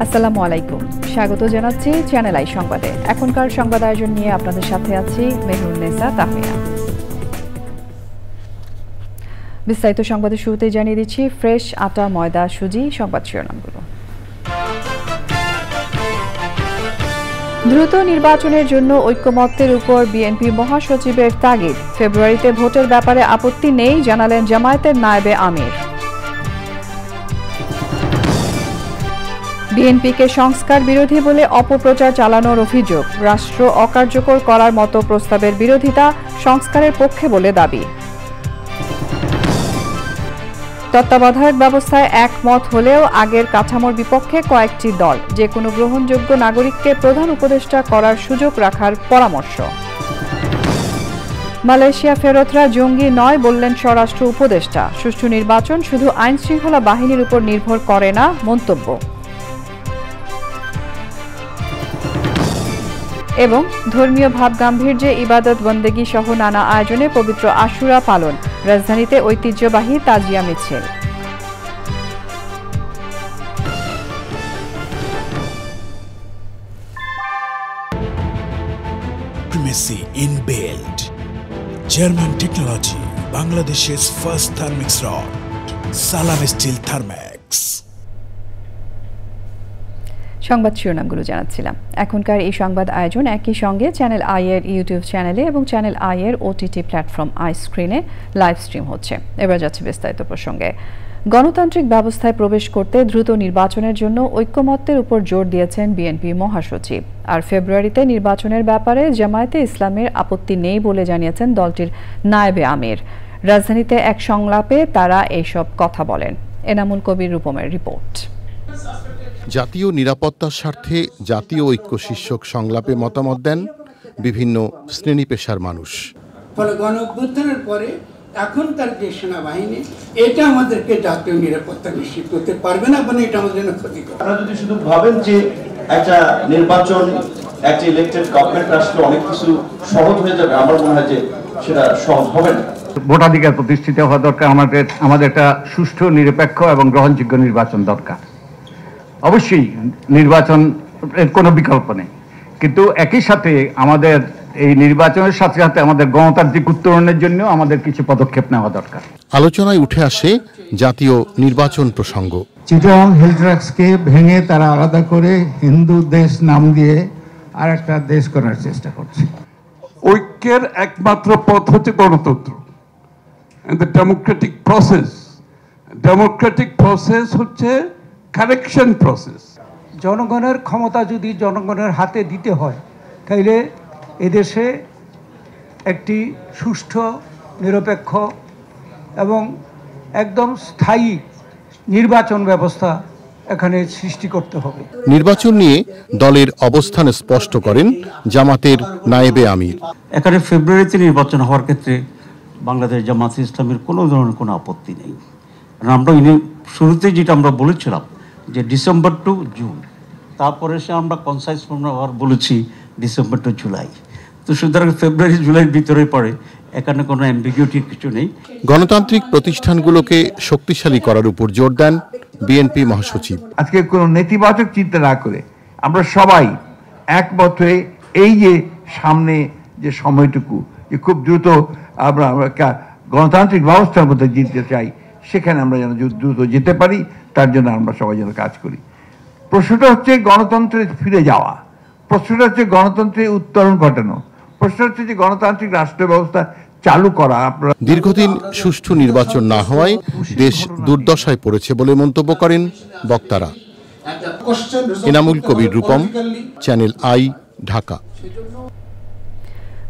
আসসালামু আলাইকুম, স্বাগত জানাচ্ছি চ্যানেল আই সংবাদে। এখনকার সংবাদ আয়োজন নিয়ে আপনাদের সাথে আছি মেহরুন্নেসা তাহমিনা। বিস্তারিত সংবাদের শুরুতেই জানিয়ে দিচ্ছি ফ্রেশ আটা, ময়দা, সুজি। সংবাদ শিরোনামগুলো। দ্রুত নির্বাচনের জন্য ঐক্যমত্যের উপর বিএনপি মহাসচিবের তাগিদ। ফেব্রুয়ারিতে ভোটের ব্যাপারে আপত্তি নেই জানালেন জামায়াতের নায়েবে আমির। বিএনপিকে সংস্কার বিরোধী বলে অপপ্রচার চালানোর অভিযোগ। রাষ্ট্র অকার্যকর করার মতো প্রস্তাবের বিরোধিতা, সংস্কারের পক্ষে বলে দাবি। তত্ত্বাবধায়ক ব্যবস্থায় একমত হলেও আগের কাঠামোর বিপক্ষে কয়েকটি দল। যে কোনো গ্রহণযোগ্য নাগরিককে প্রধান উপদেষ্টা করার সুযোগ রাখার পরামর্শ। মালয়েশিয়া ফেরতরা জঙ্গি নয় বললেন স্বরাষ্ট্র উপদেষ্টা। সুষ্ঠু নির্বাচন শুধু আইনশৃঙ্খলা বাহিনীর উপর নির্ভর করে না, মন্তব্য। এবং ধর্মীয় ভাবগাম্ভীর্যে ইবাদত বন্দেগী সহ নানা আয়োজনে পবিত্র আশুরা পালন। রাজধানীতে ঐতিহ্যবাহী তাজিয়া মিছিল। Primacy in build. German technology, Bangladesh's first thermix rod. Salam Steel Thermax. সংবাদ শিরোনামগুলো জানাচ্ছিলাম। এখনকার এই সংবাদ আয়োজন একই সঙ্গে চ্যানেল আই এর ইউটিউব চ্যানেলে এবং চ্যানেল আই এর ওটিটি প্ল্যাটফর্ম আই স্ক্রিনে লাইভ স্ট্রিম হচ্ছে। এবার যাচ্ছে বিস্তারিত প্রসঙ্গে। গণতান্ত্রিক ব্যবস্থায় প্রবেশ করতে দ্রুত নির্বাচনের জন্য ঐক্যমত্যের উপর জোর দিয়েছেন বিএনপি মহাসচিব। আর ফেব্রুয়ারিতে নির্বাচনের ব্যাপারে জামায়াতে ইসলামের আপত্তি নেই বলে জানিয়েছেন দলটির নায়েবে আমির। রাজধানীতে এক সংলাপে তারা এইসব কথা বলেন। এনামুল কবির রূপমের রিপোর্ট। জাতীয় নিরাপত্তার স্বার্থে জাতীয় ঐক্য শীর্ষক সংলাপে মতামত দেন বিভিন্ন শ্রেণী পেশার মানুষ। ফলে গণঅভ্যুত্থানের পরে এখনকার যে সেনাবাহিনী, এটা আমাদেরকে জাতীয় নিরাপত্তা নিশ্চিত করতে পারবে না, মানে এটা আমাদের জন্য ক্ষতিকর। আপনারা যদি শুধু ভাবেন যে একটা নির্বাচন, একটা ইলেক্টেড গভর্নমেন্ট আসলে অনেক কিছু সহজ হয়ে যাবে, আমার মনে হয় যে সেটা সহজ হবে না। ভোটাধিকার প্রতিষ্ঠিত হওয়া দরকার। আমাদের একটা সুষ্ঠু, নিরপেক্ষ এবং গ্রহণযোগ্য নির্বাচন দরকার। অবশ্যই নির্বাচনের কোনো বিকল্প নেই, কিন্তু একই সাথে আমাদের এই নির্বাচনের সাথে সাথে আমাদের গণতান্ত্রিক উত্তরণের জন্য আমাদের কিছু পদক্ষেপ নেওয়া দরকার। আলোচনায় উঠে আসে জাতীয় নির্বাচন প্রসঙ্গ। চিটাগং হিলট্রাক্সকে ভেঙে তারা আলাদা করে হিন্দু দেশ নাম দিয়ে আর একটা দেশ করার চেষ্টা করছে। ঐক্যের একমাত্র পথ হচ্ছে গণতন্ত্র, ডেমোক্রেটিক প্রসেস হচ্ছে কারেকশন প্রসেস। জনগণের ক্ষমতা যদি জনগণের হাতে দিতে হয়, তাইলে এদেশে একটি সুষ্ঠু, নিরপেক্ষ এবং একদম স্থায়ী নির্বাচন ব্যবস্থা এখানে সৃষ্টি করতে হবে। নির্বাচন নিয়ে দলের অবস্থান স্পষ্ট করেন জামাতের নায়েবে আমির। এখানে ফেব্রুয়ারিতে নির্বাচন হওয়ার ক্ষেত্রে বাংলাদেশ জামাত ইসলামের কোনো ধরনের কোনো আপত্তি নেই। আমরা শুরুতে যেটা আমরা বলেছিলাম যে ডিসেম্বর টু জুন, তারপরে সে আমরা কনসাইজ আবার বলেছি ডিসেম্বর টু জুলাই। তো সুতরাং ফেব্রুয়ারি জুলাইয়ের ভিতরে পড়ে, এখানে কোনো অ্যাম্বিগুইটির কিছু নেই। গণতান্ত্রিক প্রতিষ্ঠানগুলোকে শক্তিশালী করার উপর জোর দেন বিএনপি মহাসচিব। আজকে কোনো নেতিবাচক চিন্তা না করে আমরা সবাই একমত হয়ে এই যে সামনে যে সময়টুকু, যে খুব দ্রুত আমরা গণতান্ত্রিক ব্যবস্থার মধ্যে জিততে চাই, সেখানে আমরা যেন দ্রুত যেতে পারি, তার জন্য আমরা সবাই যেন কাজ করি। প্রশ্নটা হচ্ছে গণতন্ত্রে ফিরে যাওয়া, প্রশ্নটা হচ্ছে গণতন্ত্রে উত্তরণ ঘটানো, প্রশ্ন হচ্ছে যে গণতান্ত্রিক রাষ্ট্র ব্যবস্থা চালু করা। দীর্ঘদিন সুষ্ঠু নির্বাচন না হওয়ায় দেশ দুর্দশায় পড়েছে বলে মন্তব্য করেন বক্তারা। Enamul Kabir Rupam, Channel I, Dhaka.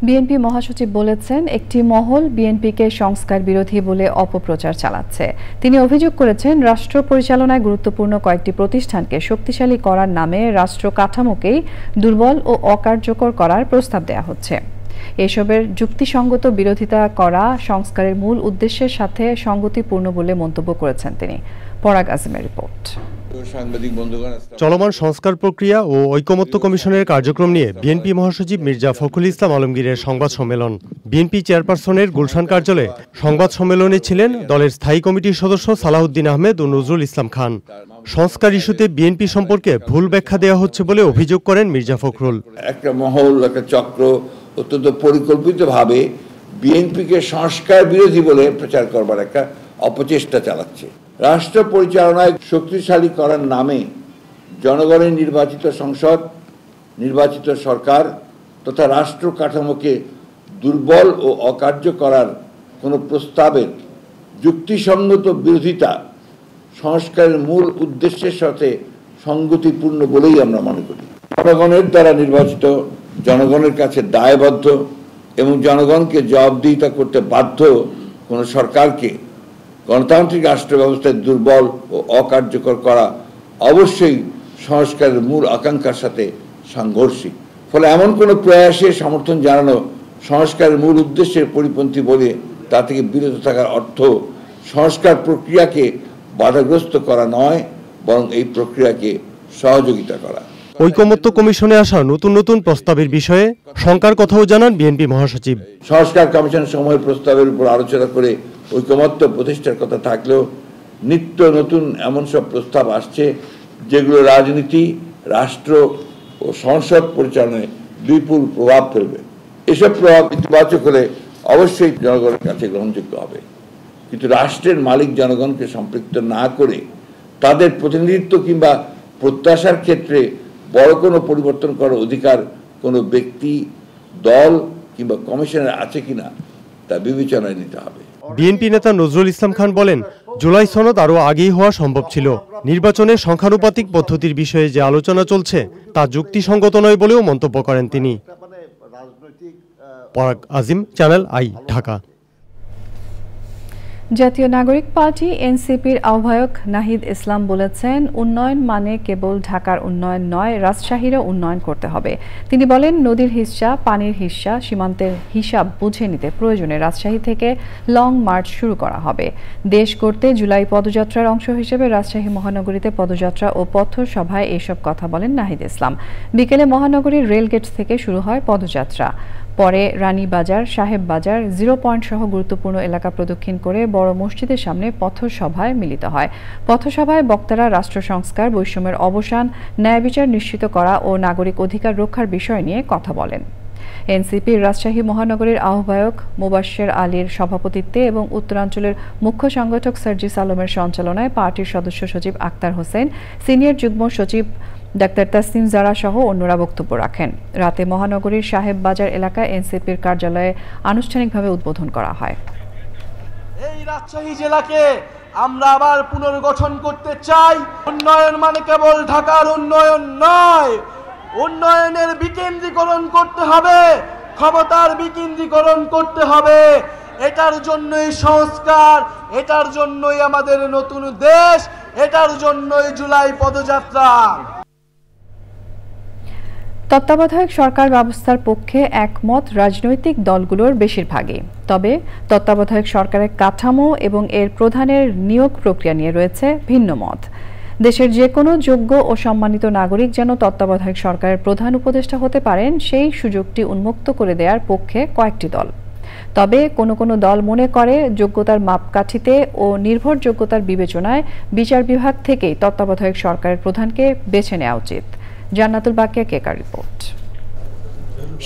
বিএনপি মহাসচিব বলেছেন, একটি মহল বিএনপিকে সংস্কার বিরোধী বলে অপপ্রচার চালাচ্ছে। তিনি অভিযোগ করেছেন, রাষ্ট্র পরিচালনায় গুরুত্বপূর্ণ কয়েকটি প্রতিষ্ঠানকে শক্তিশালী করার নামে রাষ্ট্র কাঠামোকেই দুর্বল ও অকার্যকর করার প্রস্তাব দেওয়া হচ্ছে। এসবের যুক্তিসঙ্গত বিরোধিতা করা সংস্কারের মূল উদ্দেশ্যের সাথে সঙ্গতিপূর্ণ বলে মন্তব্য করেছেন তিনি। পরাগ আজিমের রিপোর্ট। চলমান সংস্কার প্রক্রিয়া ও ঐকমত্য কমিশনের কার্যক্রম নিয়ে বিএনপি মহাসচিব মির্জা ফখরুল ইসলাম আলমগীরের সংবাদ সম্মেলন। বিএনপি চেয়ারপারসনের গুলশান কার্যালয়ে সংবাদ সম্মেলনে ছিলেন দলের স্থায়ী কমিটির সদস্য সালাউদ্দিন আহমেদ ও নজরুল ইসলাম খান। সংস্কার ইস্যুতে বিএনপি সম্পর্কে ভুল ব্যাখ্যা দেওয়া হচ্ছে বলে অভিযোগ করেন মির্জা ফখরুল। একটা মহল, একটা চক্র অত্যন্ত পরিকল্পিতভাবে বিএনপিকে সংস্কার বিরোধী বলে প্রচার করবার একটা অপচেষ্টা চালাচ্ছে। রাষ্ট্র পরিচালনায় শক্তিশালী করার নামে জনগণের নির্বাচিত সংসদ, নির্বাচিত সরকার তথা রাষ্ট্র কাঠামোকে দুর্বল ও অকার্য করার কোনো প্রস্তাবের যুক্তিসঙ্গত বিরোধিতা সংস্কারের মূল উদ্দেশ্যের সাথে সঙ্গতিপূর্ণ বলেই আমরা মনে করি। জনগণের দ্বারা নির্বাচিত, জনগণের কাছে দায়বদ্ধ এবং জনগণকে জবাবদিহিতা করতে বাধ্য কোনো সরকারকে গণতান্ত্রিক রাষ্ট্র ব্যবস্থায় দুর্বল ও অকার্যকর করা অবশ্যই সংস্কারের মূল আকাঙ্ক্ষার সাথে সাংঘর্ষিক। ফলে এমন কোনো প্রয়াসে সমর্থন জানানো সংস্কারের মূল উদ্দেশ্যের পরিপন্থী বলে তা থেকে বিরত থাকার অর্থ সংস্কার প্রক্রিয়াকে বাধাগ্রস্ত করা নয়, বরং এই প্রক্রিয়াকে সহযোগিতা করা। ঐকমত্য কমিশনে আসা নতুন নতুন প্রস্তাবের বিষয়ে শঙ্কার কথাও জানান বিএনপি মহাসচিব। সংস্কার কমিশন সময়ের প্রস্তাবের উপর আলোচনা করে ঐকমত্য প্রতিষ্ঠার কথা থাকলেও নিত্য নতুন এমন সব প্রস্তাব আসছে যেগুলো রাজনীতি, রাষ্ট্র ও সংসদ পরিচালনায় বিপুল প্রভাব ফেলবে। এসব প্রভাব ইতিবাচক হলে অবশ্যই জনগণের কাছে গ্রহণযোগ্য হবে, কিন্তু রাষ্ট্রের মালিক জনগণকে সম্পৃক্ত না করে তাদের প্রতিনিধিত্ব কিংবা প্রত্যাশার ক্ষেত্রে বড় কোনো পরিবর্তন করার অধিকার কোনো ব্যক্তি, দল কিংবা কমিশনের আছে কিনা তা বিবেচনায় নিতে হবে। বিএনপি নেতা নজরুল ইসলাম খান বলেন, জুলাই সনদ আরও আগেই হওয়া সম্ভব ছিল। নির্বাচনে সংখ্যানুপাতিক পদ্ধতির বিষয়ে যে আলোচনা চলছে তা যুক্তিসঙ্গত নয় বলেও মন্তব্য করেন তিনি। পরাগ আজিম, চ্যানেল আই, ঢাকা। জাতীয় নাগরিক পার্টি এনসিপির আহ্বায়ক নাহিদ ইসলাম বলেছেন, উন্নয়ন মানে কেবল ঢাকার উন্নয়ন নয়, রাজশাহীরও উন্নয়ন করতে হবে। তিনি বলেন, নদীর হিস্সা, পানির হিস্সা, সীমান্তের হিসাব বুঝে নিতে প্রয়োজনে রাজশাহী থেকে লং মার্চ শুরু করা হবে। দেশ করতে জুলাই পদযাত্রার অংশ হিসেবে রাজশাহী মহানগরীতে পদযাত্রা ও পথসভায় এসব কথা বলেন নাহিদ ইসলাম। বিকেলে মহানগরীর রেলগেট থেকে শুরু হয় পদযাত্রা। পরে রানীবাজার, সাহেব বাজার, 0 পয়েন্ট সহ গুরুত্বপূর্ণ এলাকা প্রদক্ষিণ করে বড় মসজিদের সামনে পথসভায় মিলিত হয়। পথসভায় বক্তারা রাষ্ট্র সংস্কার, বৈষম্যের অবসান, ন্যায় বিচার নিশ্চিত করা ও নাগরিক অধিকার রক্ষার বিষয় নিয়ে কথা বলেন। এনসিপির রাজশাহী মহানগরীর আহ্বায়ক মোবাশ্বের আলীর সভাপতিত্বে এবং উত্তরাঞ্চলের মুখ্য সংগঠক সার্জিস আলমের সঞ্চালনায় পার্টির সদস্য সচিব আক্তার হোসেন, সিনিয়র যুগ্ম সচিব ডাক্তার তাসনিম জারা সহ অন্যরা বক্তব্য রাখেন। রাতে মহানগরীর সাহেব বাজার এলাকায় এনসিপির কার্যালয়ে আনুষ্ঠানিকভাবে উদ্বোধন করা হয়। এই রাজশাহী জেলাকে আমরা আবার পুনর্গঠন করতে চাই। উন্নয়ন মানে কেবল ঢাকার উন্নয়ন নয়, উন্নয়নের বিকেন্দ্রীকরণ করতে হবে, ক্ষমতার বিকেন্দ্রীকরণ করতে হবে। এটার জন্যই সংস্কার, এটার জন্যই আমাদের নতুন দেশ, এটার জন্যই জুলাই পদযাত্রা। তত্ত্বাবধায়ক সরকার ব্যবস্থার পক্ষে একমত রাজনৈতিক দলগুলোর বেশিরভাগই। তবে তত্ত্বাবধায়ক সরকারের কাঠামো এবং এর প্রধানের নিয়োগ প্রক্রিয়া নিয়ে রয়েছে ভিন্ন মত। দেশের যে কোনো যোগ্য ও সম্মানিত নাগরিক যেন তত্ত্বাবধায়ক সরকারের প্রধান উপদেষ্টা হতে পারেন, সেই সুযোগটি উন্মুক্ত করে দেওয়ার পক্ষে কয়েকটি দল। তবে কোনো কোনো দল মনে করে যোগ্যতার মাপকাঠিতে ও নির্ভরযোগ্যতার বিবেচনায় বিচার বিভাগ থেকেই তত্ত্বাবধায়ক সরকারের প্রধানকে বেছে নেওয়া উচিত। জান্নাতুল বাকিয়া, কেকার রিপোর্ট।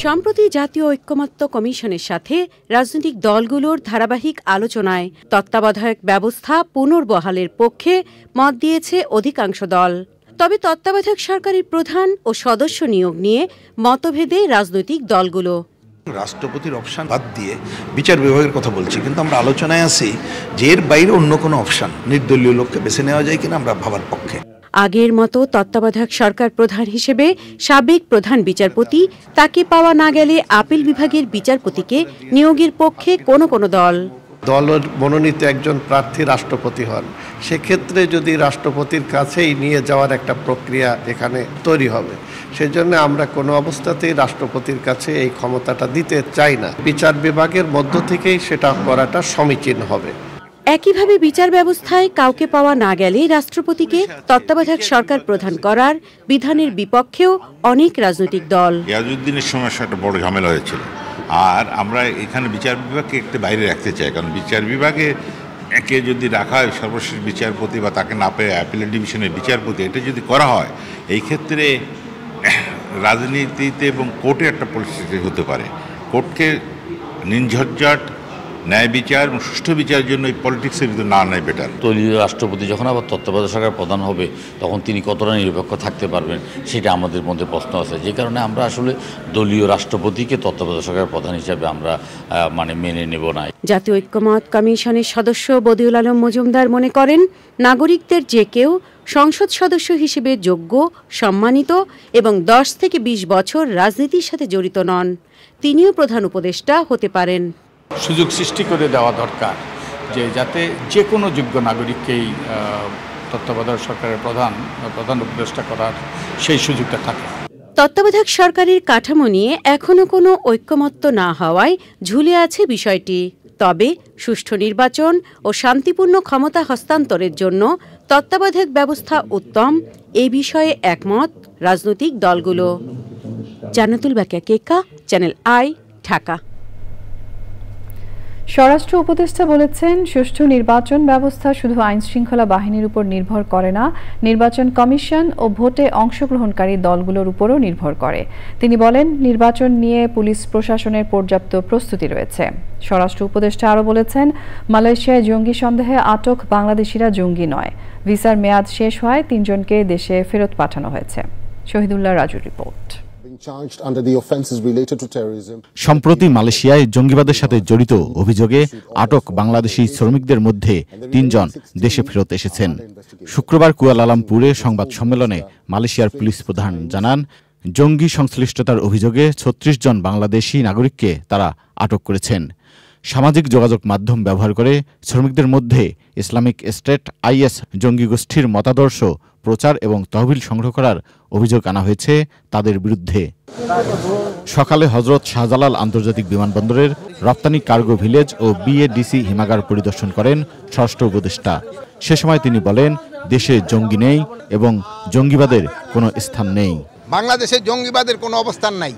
সম্প্রতি জাতীয় ঐকমত্য কমিশনের সাথে রাজনৈতিক দলগুলোর ধারাবাহিক আলোচনায় তত্ত্বাবধায়ক ব্যবস্থা পুনর্বহালের পক্ষে মত দিয়েছে অধিকাংশ দল। তবে তত্ত্বাবধায়ক সরকারের প্রধান ও সদস্য নিয়োগ নিয়ে মতভেদে রাজনৈতিক দলগুলো। রাষ্ট্রপতির অপশন বাদ দিয়ে বিচার বিভাগের কথা বলছি, কিন্তু আমরা আলোচনায় আছি যে এর বাইরে অন্য কোনো অপশন নির্দলীয় লোককে বেছে নেওয়া যায় কিনা আমরা ভাবার পক্ষে। আগের মতো তত্ত্বাবধায়ক সরকার প্রধান হিসেবে সাবেক প্রধান বিচারপতি, তাকে পাওয়া না গেলে আপিল বিভাগের বিচারপতিকে নিয়োগের পক্ষে কোনো কোনো দল। দলের মনোনীত একজন প্রার্থী রাষ্ট্রপতি হন, সেক্ষেত্রে যদি রাষ্ট্রপতির কাছেই নিয়ে যাওয়ার একটা প্রক্রিয়া এখানে তৈরি হবে, সেজন্য আমরা কোনো অবস্থাতেই রাষ্ট্রপতির কাছে এই ক্ষমতাটা দিতে চাই না। বিচার বিভাগের মধ্য থেকেই সেটা করাটা সমীচীন হবে। একইভাবে বিচার ব্যবস্থায় কাউকে পাওয়া না গেলে রাষ্ট্রপতিকে তত্ত্বাবধায়ক সরকার প্রধান করার বিধানের বিপক্ষেও অনেক রাজনৈতিক দল। ইয়াজউদ্দিনের সমস্যা একটা বড় ঝামেলা হয়েছিল, আর আমরা এখানে বিচার বিভাগকে একটু বাইরে রাখতে চাই, কারণ বিচার বিভাগে একে যদি রাখা হয় সর্বশেষ বিচারপতি বা তাকে না পেয়ে অ্যাপিলেট ডিভিশনের বিচারপতি, এটা যদি করা হয় এই ক্ষেত্রে রাজনীতিতে এবং কোর্টে একটা পরিস্থিতি হতে পারে। কোর্টকে নির্ঝঞ্ঝাট ন্যায় বিচার এবং সুষ্ঠু বিচারের জন্য এই পলিটিক্সের ভিতরে না নেয় বেটার। দলীয় রাষ্ট্রপতি যখন আবার তত্ত্বাবধায়ক সরকার প্রধান হবে তখন তিনি কতটা নিরপেক্ষ থাকতে পারবেন সেটা আমাদের মধ্যে প্রশ্ন আছে, যে কারণে আমরা আসলে দলীয় রাষ্ট্রপতিকে তত্ত্বাবধায়ক সরকার প্রধান হিসাবে আমরা মেনে নেব না। জাতীয় ঐক্যমত্য কমিশনের সদস্য বদিউল আলম মজুমদার মনে করেন, নাগরিকদের যে কেউ সংসদ সদস্য হিসেবে যোগ্য, সম্মানিত এবং 10 থেকে 20 বছর রাজনীতির সাথে জড়িত নন। তিনিও প্রধান উপদেষ্টা হতে পারেন। সুযোগ সৃষ্টি করে দেওয়া দরকার যে যাতে যে কোনো যোগ্য নাগরিককেই তত্ত্বাবধায়ক সরকারের প্রধান উপদেষ্টা করার সেই সুযোগটা থাকে। তত্ত্বাবধায়ক সরকারের কাঠামো নিয়ে এখনো কোনো ঐক্যমত্য না হওয়ায় ঝুলে আছে বিষয়টি। তবে সুষ্ঠু নির্বাচন ও শান্তিপূর্ণ ক্ষমতা হস্তান্তরের জন্য তত্ত্বাবধায়ক ব্যবস্থা উত্তম, এ বিষয়ে একমত রাজনৈতিক দলগুলো। জান্নাতুল বাকিয়া কেকা, চ্যানেল আই, ঢাকা। স্বরাষ্ট্র উপদেষ্টা বলেছেন, সুষ্ঠু নির্বাচন ব্যবস্থা শুধু আইন শৃঙ্খলা বাহিনীর উপর নির্ভর করে না, নির্বাচন কমিশন ও ভোটে অংশগ্রহণকারী দলগুলোর উপরও নির্ভর করে। তিনি বলেন, নির্বাচন নিয়ে পুলিশ প্রশাসনের পর্যাপ্ত প্রস্তুতি রয়েছে। স্বরাষ্ট্র উপদেষ্টা আরও বলেছেন, মালয়েশিয়ায় জঙ্গি সন্দেহে আটক বাংলাদেশিরা জঙ্গি নয়। ভিসার মেয়াদ শেষ হওয়ায় 3 জনকে দেশে ফেরত পাঠানো হয়েছে। শহীদুল্লাহ রাজুর রিপোর্ট। সম্প্রতি মালয়েশিয়ায় জঙ্গিবাদের সাথে জড়িত অভিযোগে আটক বাংলাদেশি শ্রমিকদের মধ্যে 3 জন দেশে ফেরত এসেছেন। শুক্রবার কুয়ালালামপুরে সংবাদ সম্মেলনে মালয়েশিয়ার পুলিশ প্রধান জানান, জঙ্গি সংশ্লিষ্টতার অভিযোগে 36 জন বাংলাদেশি নাগরিককে তারা আটক করেছেন। সামাজিক যোগাযোগ মাধ্যম ব্যবহার করে শ্রমিকদের মধ্যে ইসলামিক স্টেট IS জঙ্গি গোষ্ঠীর মতাদর্শ প্রচার এবং তহবিল সংগ্রহ করার অভিযোগ আনা হয়েছে তাদের বিরুদ্ধে। সকালে হযরত শাহজালাল আন্তর্জাতিক বিমানবন্দরের রপ্তানি কার্গো ভিলেজ ও BADC হিমাগার পরিদর্শন করেন স্বরাষ্ট্র উপদেষ্টা। সে সময় তিনি বলেন, দেশে জঙ্গি নেই এবং জঙ্গিবাদের কোনো স্থান নেই। বাংলাদেশে জঙ্গিবাদের কোনো অবস্থান নাই,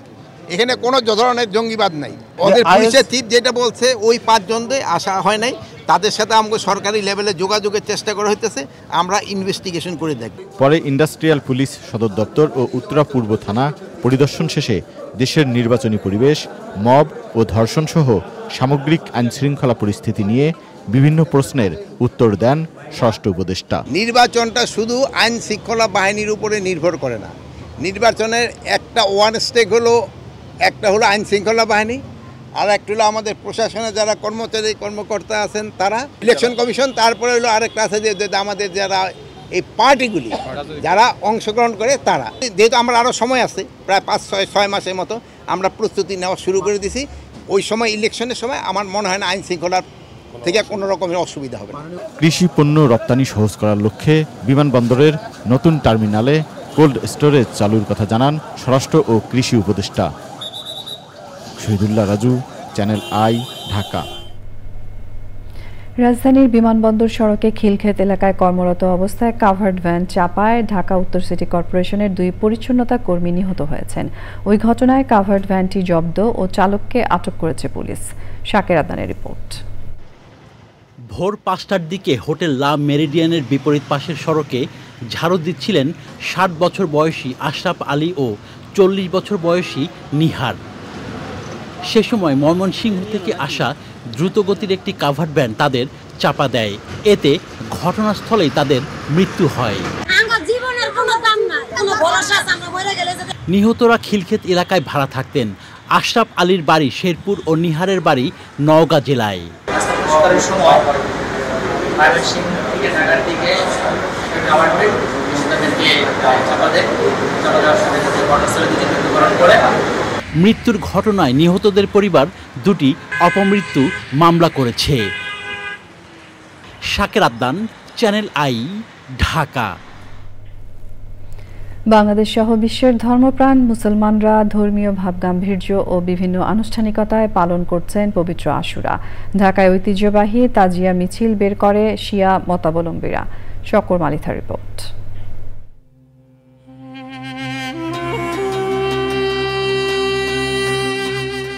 এখানে কোনো ধরনের জঙ্গিবাদ নাই। ওদের পুলিশের চিফ যেটা বলছে ওই 5 জনকে আসা হয় নাই, তাদের সাথে আমাকে সরকারি লেভেলে যোগাযোগের চেষ্টা করা হইতেছে, আমরা ইনভেস্টিগেশন করে দেখব। পরে ইন্ডাস্ট্রিয়াল পুলিশ সদর দপ্তর ও উত্তরা পূর্ব থানা পরিদর্শন শেষে দেশের নির্বাচনী পরিবেশ, মব ও ধর্ষণ সহ সামগ্রিক আইনশৃঙ্খলা পরিস্থিতি নিয়ে বিভিন্ন প্রশ্নের উত্তর দেন স্বরাষ্ট্র উপদেষ্টা। নির্বাচনটা শুধু আইন শৃঙ্খলা বাহিনীর উপরে নির্ভর করে না। নির্বাচনের একটা ওয়ান স্টেক হলো, একটা হলো আইন শৃঙ্খলা বাহিনী, আর একটা হলো আমাদের প্রশাসনে যারা কর্মকর্তা আছেন তারা, ইলেকশন কমিশন, তারপরে হলো আরেকটা আছে যে আমাদের যারা এই পার্টিগুলি যারা অংশগ্রহণ করে তারা। যেহেতু আমরা আরও সময় আছে, প্রায় 5-6 মাসের মতো আমরা প্রস্তুতি নেওয়া শুরু করে দিছি। ওই সময় ইলেকশনের সময় আমার মনে হয় না আইন শৃঙ্খলার থেকে কোনো রকমের অসুবিধা হবে না। কৃষি পণ্য রপ্তানি সহজ করার লক্ষ্যে বিমানবন্দরের নতুন টার্মিনালে কোল্ড স্টোরেজ চালুর কথা জানান স্বরাষ্ট্র ও কৃষি উপদেষ্টা। Shahidullah Raju, channel I, Dhaka. রাজধানীর বিমানবন্দর সড়কে খিলক্ষেত এলাকায় কর্মরত অবস্থায় কাভার্ড ভ্যান চাপায় ঢাকা উত্তর সিটি কর্পোরেশনের 2 পরিচ্ছন্নতা কর্মী নিহত হয়েছেন। ওই ঘটনায় কাভার্ড ভ্যানটি জব্দ ও চালককে আটক করেছে পুলিশ। শাকের আদনানের রিপোর্ট। ভোর 5টার দিকে হোটেল লা মেরিডিয়ানের বিপরীত পাশের সড়কে ঝাড়ু দিচ্ছিলেন 60 বছর বয়সী আশরাফ আলী ও 40 বছর বয়সী নিহার। সে সময় ময়মনসিংহ থেকে আসা দ্রুতগতির একটি কাভার্ড ভ্যান তাদের চাপা দেয়। এতে ঘটনাস্থলেই তাদের মৃত্যু হয়। নিহতরা খিলক্ষেত এলাকায় ভাড়া থাকতেন। আশরাফ আলীর বাড়ি শেরপুর ও নিহারের বাড়ি নওগাঁ জেলায়। মৃত্যুর ঘটনায় নিহতদের পরিবার 2টি অপমৃত্যু মামলা করেছে। শাকের আদনান, চ্যানেল আই, ঢাকা। বাংলাদেশ সহ বিশ্বের ধর্মপ্রাণ মুসলমানরা ধর্মীয় ভাবগাম্ভীর্য ও বিভিন্ন আনুষ্ঠানিকতায় পালন করছেন পবিত্র আশুরা। ঢাকায় ঐতিহ্যবাহী তাজিয়া মিছিল বের করে শিয়া মতাবলম্বীরা। শকর মালিথার রিপোর্ট।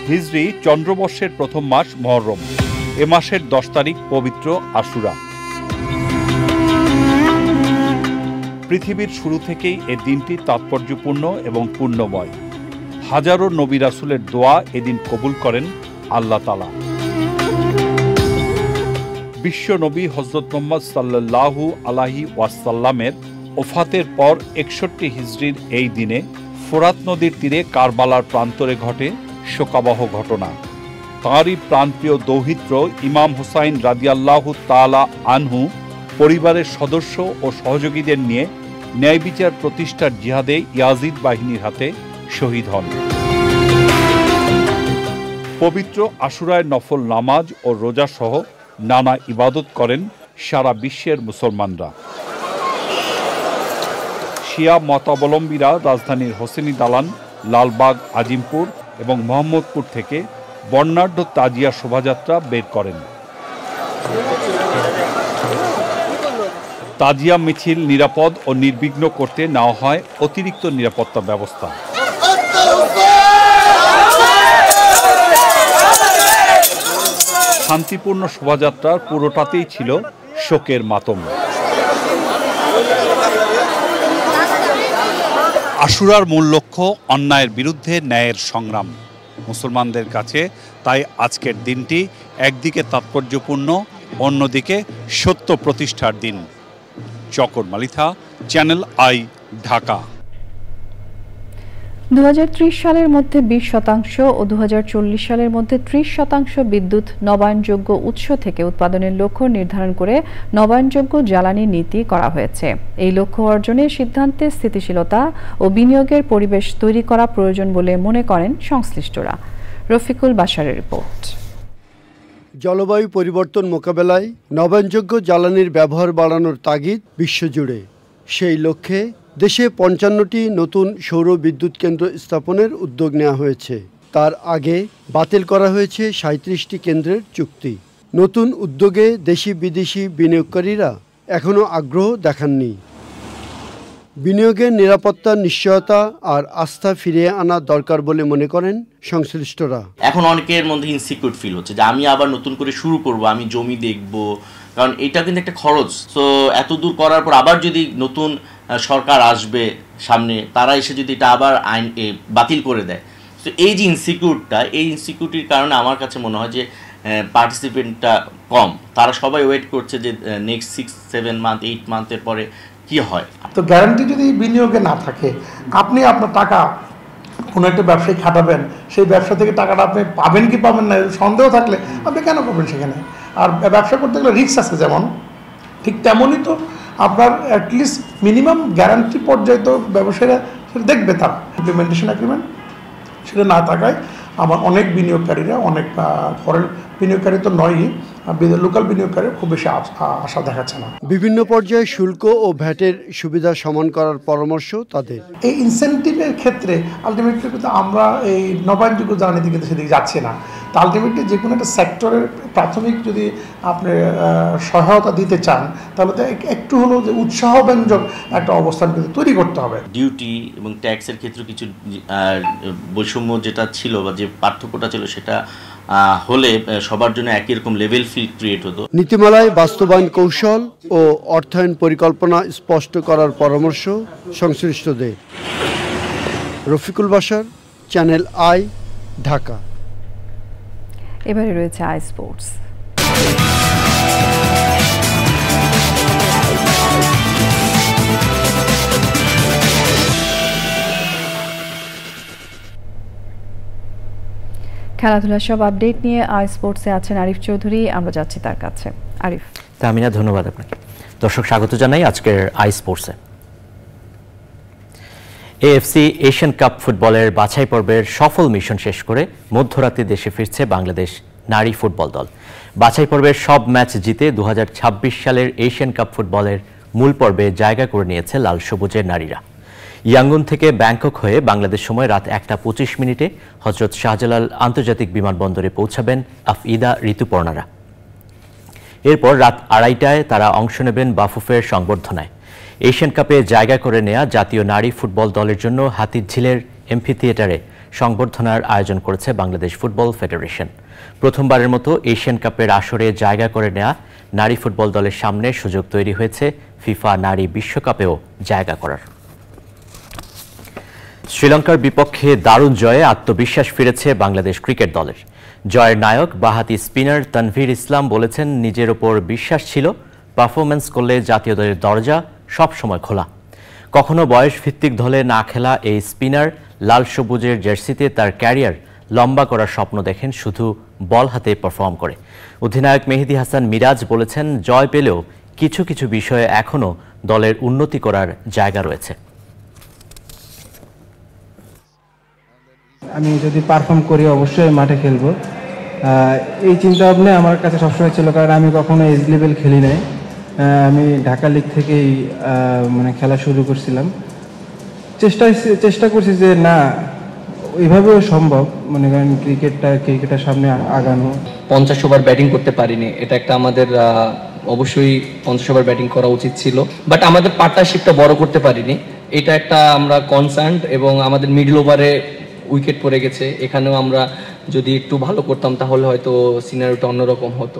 হিজরি চন্দ্রবর্ষের প্রথম মাস মুহররম। এ মাসের 10 তারিখ পবিত্র আশুরা। পৃথিবীর শুরু থেকেই এ দিনটি তাৎপর্যপূর্ণ এবং পুণ্যময়। হাজারো নবী রাসূলের দোয়া এদিন কবুল করেন আল্লাহ তাআলা। বিশ্ব নবী হযরত মুহাম্মদ সাল্লাল্লাহু আলাইহি ওয়াসাল্লামের ওফাতের পর 61 হিজরির এই দিনে ফোরাত নদীর তীরে কারবালার প্রান্তরে ঘটে শোকাবহ ঘটনা। তাঁরই প্রাণপ্রিয় দৌহিত্র ইমাম হুসাইন রাদিয়াল্লাহু তাআলা আনহু পরিবারের সদস্য ও সহযোগীদের নিয়ে ন্যায় বিচার প্রতিষ্ঠার জিহাদে ইয়াজিদ বাহিনীর হাতে শহীদ হন। পবিত্র আশুরায় নফল নামাজ ও রোজা সহ নানা ইবাদত করেন সারা বিশ্বের মুসলমানরা। শিয়া মতাবলম্বীরা রাজধানীর হোসেনি দালান, লালবাগ, আজিমপুর এবং মোহাম্মদপুর থেকে বর্ণাঢ্য তাজিয়া শোভাযাত্রা বের করেন। তাজিয়া মিছিল নিরাপদ ও নির্বিঘ্ন করতে নেওয়া হয় অতিরিক্ত নিরাপত্তা ব্যবস্থা। শান্তিপূর্ণ শোভাযাত্রার পুরোটাতেই ছিল শোকের মাতম। আশুরার মূল লক্ষ্য অন্যায়ের বিরুদ্ধে ন্যায়ের সংগ্রাম। মুসলমানদের কাছে তাই আজকের দিনটি একদিকে তাৎপর্যপূর্ণ, অন্যদিকে সত্য প্রতিষ্ঠার দিন। চকর মালিথা, চ্যানেল আই, ঢাকা। 2030 সালের মধ্যে 20% ও 2040 সালের মধ্যে 30% বিদ্যুৎ নবায়নযোগ্য উৎস থেকে উৎপাদনের লক্ষ্য নির্ধারণ করে নবায়নযোগ্য জ্বালানি নীতি করা হয়েছে। এই লক্ষ্য অর্জনের সিদ্ধান্তে স্থিতিশীলতা ও বিনিয়োগের পরিবেশ তৈরি করা প্রয়োজন বলে মনে করেন সংশ্লিষ্টরা। রফিকুল বাশারের রিপোর্ট। জলবায়ু পরিবর্তন মোকাবেলায় নবায়নযোগ্য জ্বালানির ব্যবহার বাড়ানোর তাগিদ বিশ্বজুড়ে। সেই লক্ষ্যে দেশে 55টি নতুন সৌর বিদ্যুৎ কেন্দ্র স্থাপনের উদ্যোগ নেওয়া হয়েছে। তার আগে বাতিল করা হয়েছে 37টি কেন্দ্রের চুক্তি। নতুন উদ্যোগে দেশি বিদেশি বিনিয়োগকারীরা এখনও আগ্রহ দেখাননি। বিনিয়োগের নিরাপত্তা, নিশ্চয়তা আর আস্থা ফিরিয়ে আনা দরকার বলে মনে করেন সংশ্লিষ্টরা। এখন অনেকের মধ্যে ইনসিকিউর ফিল হচ্ছে যে আমি আবার নতুন করে শুরু করব, আমি জমি দেখব, কারণ এটা কিন্তু একটা খরচ। তো এত দূর করার পর আবার যদি নতুন সরকার আসবে সামনে, তারা এসে যদি এটা আবার আইন বাতিল করে দেয়, তো এই যে ইনসিকিউরটা, এই ইনসিকিউরিটির কারণে আমার কাছে মনে হয় যে পার্টিসিপেন্টটা কম। তারা সবাই ওয়েট করছে যে নেক্সট 6-7 মান্থ 8 মান্থের পরে কি হয়। তো গ্যারান্টি যদি বিনিয়োগে না থাকে, আপনি আপনার টাকা কোনো একটা ব্যবসায়ী খাটাবেন, সেই ব্যবসা থেকে টাকাটা আপনি পাবেন কি পাবেন না সন্দেহ থাকলে আপনি কেন করবেন সেখানে? আর ব্যবসা করতে গেলে রিস্ক আছে, যেমন ঠিক তেমনই তো আপনার অ্যাটলিস্ট মিনিমাম গ্যারান্টি পর্যায়ে তো ব্যবসায়ীরা সেটা দেখবে। তার ইমপ্লিমেন্টেশন এগ্রিমেন্ট সেটা না থাকায় আমার অনেক বিনিয়োগকারীরা, অনেক ফরেন বিনিয়োগকারী তো নয়ই, লোকাল বিনিয়োগকারী খুব বেশি আশা দেখাচ্ছে না। বিভিন্ন পর্যায়ে শুল্ক ও ভ্যাটের সুবিধা সমান করার পরামর্শ তাদের। এই ইনসেন্টিভের ক্ষেত্রে আলটিমেটলি কিন্তু আমরা এই নবায়নযোগ্য জ্বালানি কিন্তু সেদিকে যাচ্ছি না। তো আলটিমেটলি যে কোনো একটা সেক্টরের প্রাথমিক যদি আপনি সহায়তা দিতে চান, তাহলে তো একটু হলেও যে উৎসাহব্যঞ্জক একটা অবস্থান কিন্তু তৈরি করতে হবে। ডিউটি এবং ট্যাক্সের ক্ষেত্রে কিছু বৈষম্য যেটা ছিল বা যে পার্থক্যটা ছিল, সেটা হলে সবার জন্য একই রকম লেভেল ফিল্ড ক্রিয়েট হতো। নীতিমালায় বাস্তবায়ন কৌশল ও অর্থায়ন পরিকল্পনা স্পষ্ট করার পরামর্শ সংশ্লিষ্টদের। Rafiqul Bashar, channel I, Dhaka. এবারে রয়েছে আই স্পোর্টস। খেলাধুলার সব আপডেট নিয়ে আই স্পোর্টসে আছেন আরিফ চৌধুরী। আমরা যাচ্ছি তার কাছে। আরিফ। তামিনা, ধন্যবাদ আপনাকে। দর্শক স্বাগত জানাই আজকের আই স্পোর্টসে। এএফসি এশিয়ান কাপ ফুটবলের বাছাই পর্বের সফল মিশন শেষ করে মধ্যরাতে দেশে ফিরছে বাংলাদেশ নারী ফুটবল দল। বাছাই পর্বের সব ম্যাচ জিতে 2026 সালের এশিয়ান কাপ ফুটবলের মূল পর্বে জায়গা করে নিয়েছে লাল সবুজের নারীরা। ইয়াঙ্গুন থেকে ব্যাংকক হয়ে বাংলাদেশ সময় রাত 1:25 হজরত শাহজালাল আন্তর্জাতিক বিমানবন্দরে পৌঁছাবেন আফইদা ঋতুপর্ণারা। এরপর রাত 2:30টায় তারা অংশ নেবেন বাফুফের সংবর্ধনায়। এশিয়ান কাপে জায়গা করে নেয়া জাতীয় নারী ফুটবল দলের জন্য হাতিরঝিলের এমফি থিয়েটারে সংবর্ধনার আয়োজন করেছে বাংলাদেশ ফুটবল ফেডারেশন। প্রথমবারের মতো এশিয়ান কাপের আসরে জায়গা করে নেয়া নারী ফুটবল দলের সামনে সুযোগ তৈরি হয়েছে ফিফা নারী বিশ্বকাপেও জায়গা করার। শ্রীলঙ্কার বিপক্ষে দারুণ জয়ে আত্মবিশ্বাস ফিরেছে বাংলাদেশ ক্রিকেট দলের। জয়ের নায়ক বাঁহাতি স্পিনার তানভীর ইসলাম বলেছেন, নিজের ওপর বিশ্বাস ছিল, পারফরম্যান্স করলে জাতীয় দলের দরজা সব সময় খোলা। কখনো বয়স ভিত্তিক দলে না খেলা এই স্পিনার লাল সবুজের জার্সিতে তার ক্যারিয়ার লম্বা করার স্বপ্ন দেখেন শুধু বল হাতে পারফর্ম করে। অধিনায়ক মেহেদী হাসান মিরাজ বলেছেন, জয় পেলেও কিছু কিছু বিষয়ে এখনও দলের উন্নতি করার জায়গা রয়েছে। আমি যদি পারফর্ম করি অবশ্যই মাঠে খেলবো, এই চিন্তা ভাবনা আমার কাছে সবসময় ছিল, কারণ আমি কখনো এজ লেভেল খেলি নাই। আমি ঢাকা লিগ থেকেই মানে খেলা শুরু করছিলাম। চেষ্টা করছি যে না, এইভাবেও সম্ভব, মনে করেন ক্রিকেটের সামনে আগানো। 50 ওভার ব্যাটিং করতে পারিনি, এটা একটা আমাদের অবশ্যই 50 ওভার ব্যাটিং করা উচিত ছিল, বাট আমাদের পার্টনারশিপটা বড় করতে পারিনি, এটা একটা আমরা কনসার্ন। এবং আমাদের মিডল ওভারে উইকেট পড়ে গেছে, এখানেও আমরা যদি একটু ভালো করতাম তাহলে হয়তো সিনারিওটা অন্যরকম হতো।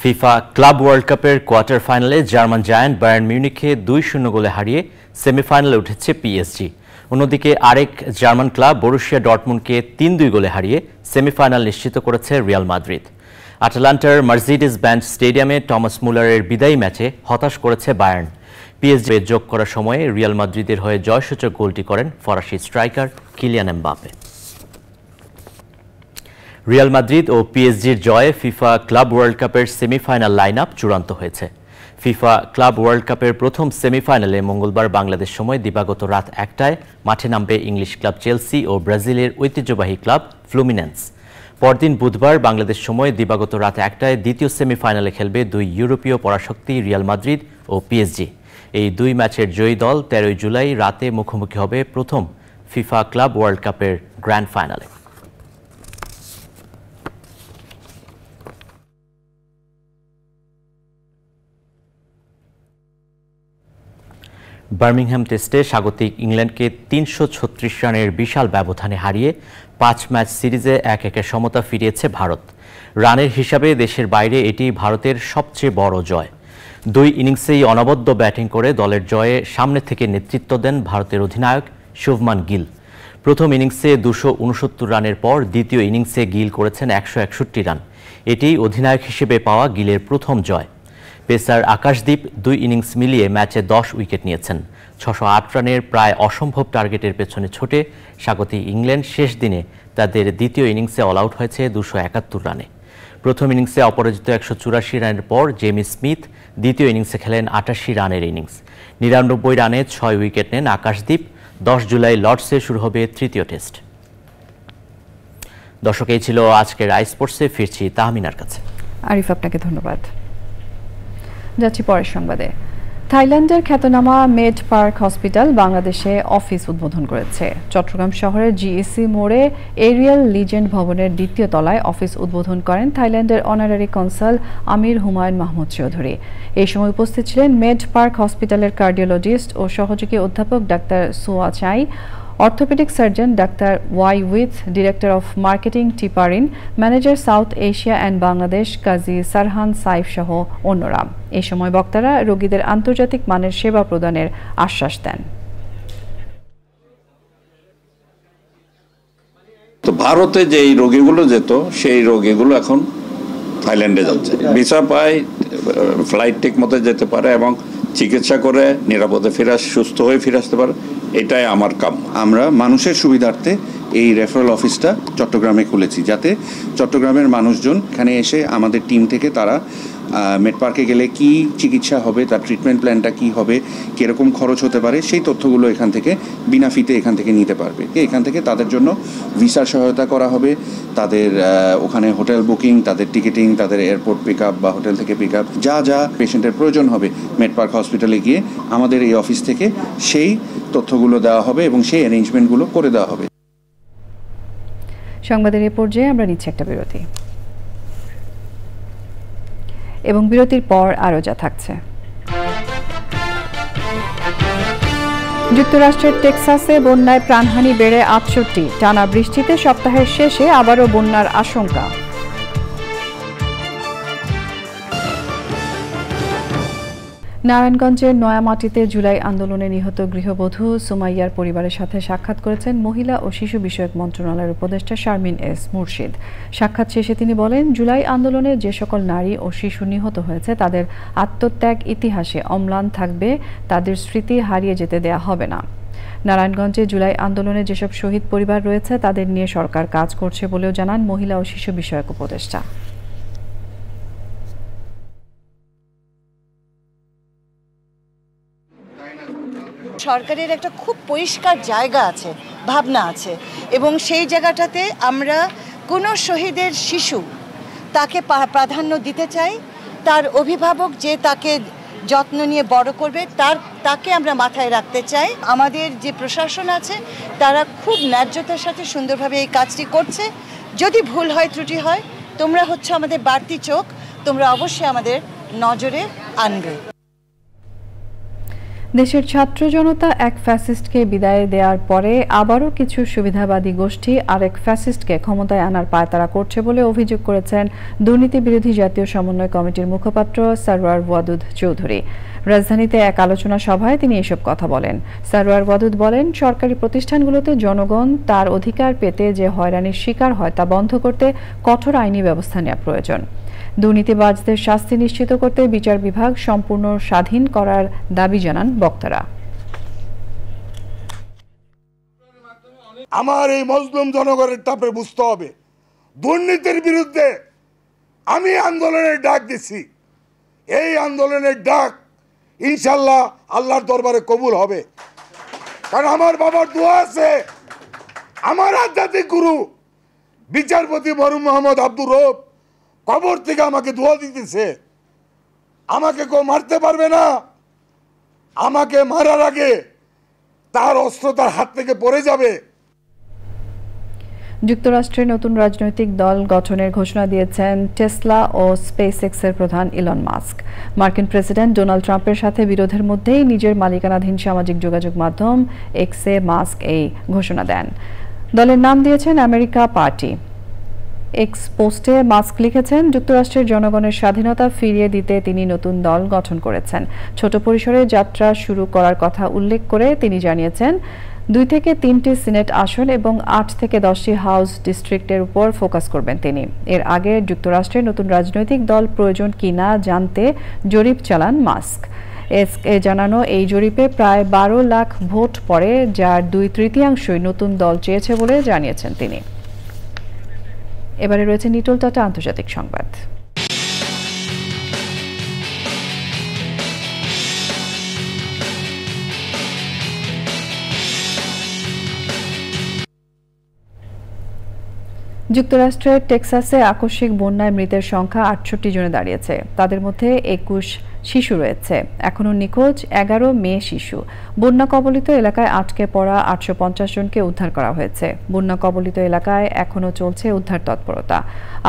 ফিফা ক্লাব ওয়ার্ল্ড কাপের কোয়ার্টার ফাইনালে জার্মান জায়ান্ট বায়ার্ন মিউনিখকে 2-0 গোলে হারিয়ে সেমিফাইনালে উঠেছে পিএসজি। অন্যদিকে আরেক জার্মান ক্লাব বরুশিয়া ডর্টমুন্ডকে 3-2 গোলে হারিয়ে সেমিফাইনাল নিশ্চিত করেছে রিয়াল মাদ্রিদ। আটালান্টার মার্সিডিজ বেঞ্চ স্টেডিয়ামে টমাস মুলারের বিদায়ী ম্যাচে হতাশ করেছে বায়ার্ন। পিএসজি যোগ করার সময়ে রিয়াল মাদ্রিদের হয়ে জয়সূচক গোলটি করেন ফরাসি striker Kylian Mbappe. Real Madrid ও পিএসজির জয়ে ফিফা ক্লাব ওয়ার্ল্ড কাপের সেমিফাইনাল লাইন আপ চূড়ান্ত হয়েছে। ফিফা ক্লাব ওয়ার্ল্ড কাপের প্রথম সেমিফাইনালে মঙ্গলবার বাংলাদেশ সময় দিবাগত রাত 1টায় মাঠে নামবে ইংলিশ ক্লাব চেলসি ও ব্রাজিলের ঐতিহ্যবাহী ক্লাব ফ্লুমিনেন্স। পরদিন বুধবার বাংলাদেশ সময় দিবাগত রাত 1টায় দ্বিতীয় সেমিফাইনালে খেলবে দুই ইউরোপীয় পরাশক্তি রিয়াল মাদ্রিদ ও পিএসজি। এই দুই ম্যাচের জয়ী দল 13 জুলাই রাতে মুখোমুখি হবে প্রথম ফিফা ক্লাব ওয়ার্ল্ড কাপের গ্র্যান্ড ফাইনালে। বার্মিংহাম টেস্টে স্বাগতিক ইংল্যান্ডকে 336 রানের বিশাল ব্যবধানে হারিয়ে 5 ম্যাচ সিরিজে 1-1 সমতা ফিরিয়েছে ভারত। রানের হিসাবে দেশের বাইরে এটি ভারতের সবচেয়ে বড় জয়। দুই ইনিংসেই অনবদ্য ব্যাটিং করে দলের জয়ে সামনে থেকে নেতৃত্ব দেন ভারতের অধিনায়ক শুভমান গিল। প্রথম ইনিংসে 269 রানের পর দ্বিতীয় ইনিংসে গিল করেছেন 161 রান। এটিই অধিনায়ক হিসেবে পাওয়া গিলের প্রথম জয়। পেসার আকাশদীপ 2 ইনিংস মিলিয়ে ম্যাচে 10 উইকেট নিয়েছেন। 608 রানের প্রায় অসম্ভব টার্গেটের পেছনে ছোটে স্বাগতিক ইংল্যান্ড শেষ দিনে তাদের দ্বিতীয় ইনিংসে অল আউট হয়েছে 271 রানে। প্রথম ইনিংসে অপরাজিত 184 রানের পর জেমি স্মিথ দ্বিতীয় ইনিংসে খেলেন 88 রানের ইনিংস। 99 রানে 6 উইকেট নেন আকাশদীপ। 10 জুলাই লর্ডসে শুরু হবে তৃতীয় টেস্ট। দর্শক, এই ছিল আজকের আই স্পোর্টসে। ফিরছি তাহমিনার কাছে। আরিফ, আপনাকে ধন্যবাদ। যাচ্ছি পরের সংবাদে। থাইল্যান্ডের খ্যাতনামা মেড পার্ক হসপিটাল বাংলাদেশে অফিস উদ্বোধন করেছে। চট্টগ্রাম শহরের জিইসি মোড়ে এরিয়াল লিজেন্ড ভবনের দ্বিতীয় তলায় অফিস উদ্বোধন করেন থাইল্যান্ডের অনারারি কনসাল আমির হুমায়ুন মাহমুদ চৌধুরী। এই সময় উপস্থিত ছিলেন মেড পার্ক হসপিটালের কার্ডিওলজিস্ট ও সহযোগী অধ্যাপক ডাক্তার সোয়া চাই, অর্থোপেডিক সার্জন ডাক্তার ওয়াই উইথ, ডিরেক্টর অফ মার্কেটিং টিপারিন, manager South Asia and Bangladesh Kazi Sarhan Saif সহ অন্যরা। এই সময় বক্তারা রোগীদের আন্তর্জাতিক মানের সেবা প্রদানের আশ্বাস দেন। তো ভারতে যে রোগীগুলো যেত সেই রোগীগুলো এখন থাইল্যান্ডে যাচ্ছে, ভিসা পায়, ফ্লাইট ঠিক মতো যেতে পারে এবং চিকিৎসা করে নিরাপদে সুস্থ হয়ে ফিরে আসতে পারে। এটাই আমার কাম। আমরা মানুষের সুবিধার্থে এই রেফারেল অফিসটা চট্টগ্রামে খুলেছি, যাতে চট্টগ্রামের মানুষজন এখানে এসে আমাদের টিম থেকে তারা মেডপার্কে গেলে কি চিকিৎসা হবে, তার ট্রিটমেন্ট প্ল্যানটা কি হবে, কীরকম খরচ হতে পারে, সেই তথ্যগুলো এখান থেকে বিনা ফিতে এখান থেকে নিতে পারবে। এখান থেকে তাদের জন্য ভিসার সহায়তা করা হবে, তাদের ওখানে হোটেল বুকিং, তাদের টিকিটিং, তাদের এয়ারপোর্ট পিক আপ বা হোটেল থেকে পিক আপ, যা যা পেশেন্টের প্রয়োজন হবে মেডপার্ক হসপিটালে গিয়ে আমাদের এই অফিস থেকে সেই তথ্যগুলো দেওয়া হবে এবং সেই অ্যারেঞ্জমেন্টগুলো করে দেওয়া হবে। সংবাদের এই পর্যায়ে আমরা নিচ্ছি একটা বিরতি এবং বিরতির পর আরও যা থাকছে। যুক্তরাষ্ট্রের টেক্সাসে বন্যায় প্রাণহানি বেড়ে ৬৮, টানা বৃষ্টিতে সপ্তাহের শেষে আবারও বন্যার আশঙ্কা। নারায়ণগঞ্জের নয়ামাটিতে জুলাই আন্দোলনে নিহত গৃহবধূ সুমাইয়ার পরিবারের সাথে সাক্ষাৎ করেছেন মহিলা ও শিশু বিষয়ক মন্ত্রণালয়ের উপদেষ্টা শারমিন এস মুর্শিদ। সাক্ষাৎ শেষে তিনি বলেন, জুলাই আন্দোলনে যে সকল নারী ও শিশু নিহত হয়েছে তাদের আত্মত্যাগ ইতিহাসে অম্লান থাকবে, তাদের স্মৃতি হারিয়ে যেতে দেয়া হবে না। নারায়ণগঞ্জে জুলাই আন্দোলনে যেসব শহীদ পরিবার রয়েছে তাদের নিয়ে সরকার কাজ করছে বলেও জানান মহিলা ও শিশু বিষয়ক উপদেষ্টা। সরকারের একটা খুব পরিষ্কার জায়গা আছে, ভাবনা আছে, এবং সেই জায়গাটাতে আমরা কোনো শহীদের শিশু তাকে প্রাধান্য দিতে চাই। তার অভিভাবক যে তাকে যত্ন নিয়ে বড় করবে তাকে আমরা মাথায় রাখতে চাই। আমাদের যে প্রশাসন আছে তারা খুব ন্যায্যতার সাথে সুন্দরভাবে এই কাজটি করছে। যদি ভুল হয়, ত্রুটি হয়, তোমরা হচ্ছে আমাদের বাড়তি চোখ, তোমরা অবশ্যই আমাদের নজরে আনবে। দেশের ছাত্র জনতা এক ফ্যাসিস্টকে বিদায় দেওয়ার পরে আবারও কিছু সুবিধাবাদী গোষ্ঠী আরেক ফ্যাসিস্টকে ক্ষমতায় আনার পায়তারা করছে বলে অভিযোগ করেছেন দুর্নীতি বিরোধী জাতীয় সমন্বয় কমিটির মুখপাত্র সরওয়ার ওয়াদুদ চৌধুরী। রাজধানীতে এক আলোচনা সভায় তিনি এসব কথা বলেন। সরওয়ার ওয়াদুদ বলেন, সরকারি প্রতিষ্ঠানগুলোতে জনগণ তার অধিকার পেতে যে হয়রানির শিকার হয় তা বন্ধ করতে কঠোর আইনি ব্যবস্থা নেওয়া প্রয়োজন। দুর্নীতিবাজদের শাস্তি নিশ্চিত করতে বিচার বিভাগ সম্পূর্ণ স্বাধীন করার দাবি জানান বক্তারা। আমার এই মজলুম জনগণের তাপে বুঝতে হবে, দুর্নীতির বিরুদ্ধে আমি আন্দোলনের ডাক দিছি। এই আন্দোলনের ডাক ইনশাল্লাহ আল্লাহর দরবারে কবুল হবে, কারণ আমার বাবার দোয়া আছে। আমার আধ্যাত্মিক গুরু বিচারপতি মরহুম মোহাম্মদ আব্দুর রব কবর থেকে আমাকে দোয়া দিতেছে, আমাকে কেউ মারতে পারবে না, আমাকে মারার আগে তার অস্ত্র তার হাত থেকে পড়ে যাবে। যুক্তরাষ্ট্রের নতুন রাজনৈতিক দল গঠনের ঘোষণা দিয়েছেন টেসলা ও স্পেসএক্সের প্রধান ইলন মাস্ক। মার্কিন প্রেসিডেন্ট ডোনাল্ড ট্রাম্পের সাথে বিরোধের মধ্যেই নিজের মালিকানাধীন সামাজিক যোগাযোগ মাধ্যম এক্সে মাস্ক এই ঘোষণা দেন। দলের নাম দিয়েছেন আমেরিকা পার্টি। এক্স পোস্টে মাস্ক লিখেছেন, যুক্তরাষ্ট্রের জনগণের স্বাধীনতা ফিরিয়ে দিতে তিনি নতুন দল গঠন করেছেন। ছোট পরিসরে যাত্রা শুরু করার কথা উল্লেখ করে তিনি জানিয়েছেন, 2 থেকে 3টি সিনেট আসন এবং 8 থেকে 10টি হাউস ডিস্ট্রিক্টের উপর ফোকাস করবেন তিনি। এর আগে যুক্তরাষ্ট্রের নতুন রাজনৈতিক দল প্রয়োজন কিনা জানতে জরিপ চালান মাস্ক। এসকে জানানো এই জরিপে প্রায় 12 লাখ ভোট পড়ে, যার 2/3 নতুন দল চেয়েছে বলে জানিয়েছেন তিনি। এবারে রয়েছে নিটল টাটা আন্তর্জাতিক সংবাদ। যুক্তরাষ্ট্রের টেক্সাসে আকস্মিক বন্যায় মৃতের সংখ্যা 68 জনে দাঁড়িয়েছে। তাদের মধ্যে 21 শিশু রয়েছে। এখনও নিখোঁজ 11 মেয়ে শিশু। বন্যা কবলিত এলাকায় আটকে পড়া 850 জনকে উদ্ধার করা হয়েছে। বন্যা কবলিত এলাকায় এখনও চলছে উদ্ধার তৎপরতা।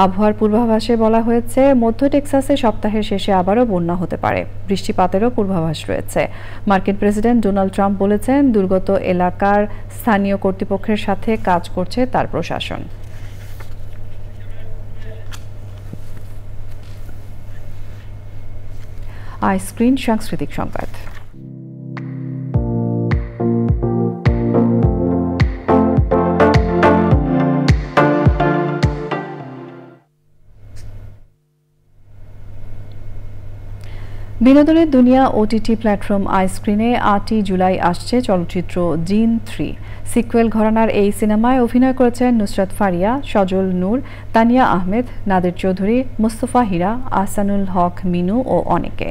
আবহাওয়ার পূর্বাভাসে বলা হয়েছে, মধ্য টেক্সাসে সপ্তাহের শেষে আবারও বন্যা হতে পারে। বৃষ্টিপাতেরও পূর্বাভাস রয়েছে। মার্কিন প্রেসিডেন্ট ডোনাল্ড ট্রাম্প বলেছেন, দুর্গত এলাকার স্থানীয় কর্তৃপক্ষের সাথে কাজ করছে তার প্রশাসন। আইস্ক্রিন সাংস্কৃতিক সংবাদ। বিনোদনের দুনিয়া ওটিটি প্ল্যাটফর্ম আইস্ক্রিনে 8ই জুলাই আসছে চলচ্চিত্র জিন 3। সিকুয়েল ঘরানার এই সিনেমায় অভিনয় করেছেন নুসরাত ফারিয়া, সজল নূর, তানিয়া আহমেদ, নাদের চৌধুরী, মুস্তফা হীরা, আহসানুল হক মিনু ও অনেকে।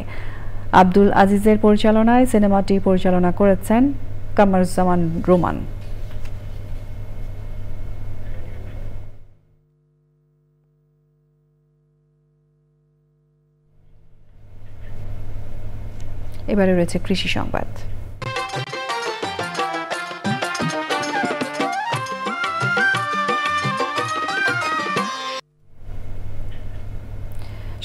আব্দুল আজিজের পরিচালনায় সিনেমাটি পরিচালনা করেছেন কামারুজ্জামান রোমান। এবারে রয়েছে কৃষি সংবাদ।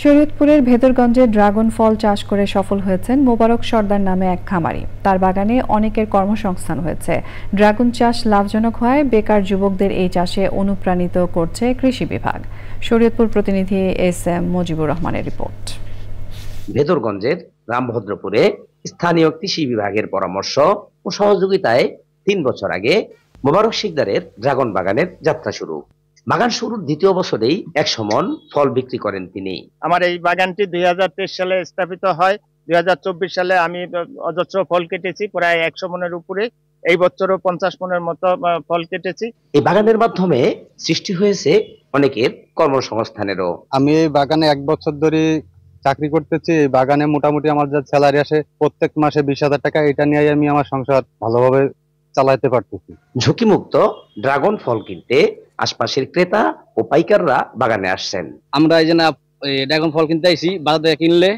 শরীয়তপুরের ভেদরগঞ্জে ড্রাগন ফল চাষ করে সফল হয়েছেন মোবারক সর্দার নামে এক খামারি। তার বাগানে অনেকের কর্মসংস্থান হয়েছে। ড্রাগন চাষ লাভজনক হয় বেকার যুবকদের এই চাষে অনুপ্রাণিত করছে কৃষি বিভাগ। শরীয়তপুর প্রতিনিধি এস.এম. মুজিবুর রহমানের রিপোর্ট। ভেদরগঞ্জের রামভদ্রপুরে স্থানীয় কৃষি বিভাগের পরামর্শ ও সহযোগিতায় 3 বছর আগে মোবারক শিকদারের ড্রাগন বাগানের যাত্রা শুরু। বাগান শুরুর দ্বিতীয় বছরেই 100 মণ ফল বিক্রি করেন তিনি। আমার এই বাগানটি 2023 সালে স্থাপিত হয়। 2024 সালে আমি অজস্র ফল কেটেছি, প্রায় 100 মণের উপরে। এই বছরও 50 মণের মতো ফল কেটেছি। এই বাগানের মাধ্যমে সৃষ্টি হয়েছে অনেকের কর্মসংস্থানেরও। আমি এই বাগানে 1 বছর ধরে চাকরি করতেছি। এই বাগানে মোটামুটি আমার যা স্যালারি আসে প্রত্যেক মাসে 20,000 টাকা, এটা নিয়ে আমি আমার সংসার ভালোভাবে চালাতে পারতেছি। ঝুঁকিমুক্ত ড্রাগন ফল কিনতে আশপাশের ক্রেতা ও পাইকাররা বাগানে আসছেন। আমরা এই যে না ড্রাগন ফল কিনতে আইছি, বাজার থেকে কিনলে